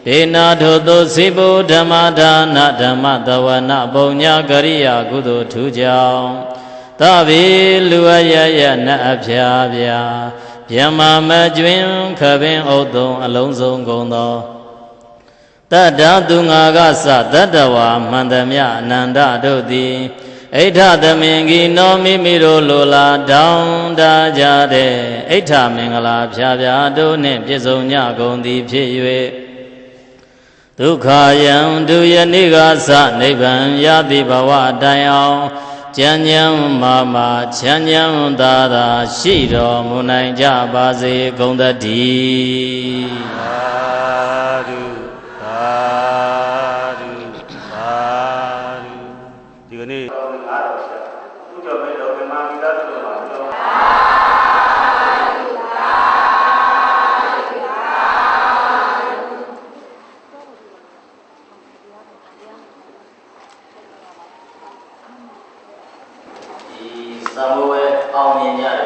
ဒေနာထိုသို့စီပုဓမ္မဒါနဓမ္မတဝနာဘုံညကရိယာကုသိုလ်ထူကြောင့်သဗ္ဗေလူအယယနအဖျားပြာယမမကျွင်ခပင်ဥဒ္ဒုံအလုံးစုံကုန်သောတတ္တသူငါကသတ္တဝါမှန်သမျှအနန္တတို့သည်ဣဋ္ဌသမင်္ဂီနောမိမိတို့လိုလားတောင်းတကြတဲ့ဣဋ္ဌမင်္ဂလာဖြာဖြာတို့နှင့်ပြည့်စုံကြကုန်သည်ဖြစ်၍ဒုက္ခယံဒုယနေ့ကသနိဗ္ဗာန်ရသည်ဘဝတိုင်အောင်ကျမ်းဉဏ်မာမာချမ်းဉဏ်သာသာရှိတော်မူနိုင်ကြပါစေကုန်သတည်းသာဓုသာဓုသာဓုဒီကနေ့သူကြောင့်ပဲတော်မြန်မာမိသားစုတို့မှာပြောသမဝေအောင်မြင်ကြတယ်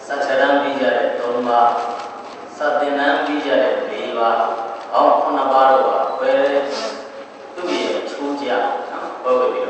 စัจ jana ပြီးကြတယ်၃ပါးစတင်နံပြီးကြတယ်၄ပါးအောင်း9ပါးတော့ပဲသူ့ရဲ့ချိုးကြနော်ဟုတ်ပြီ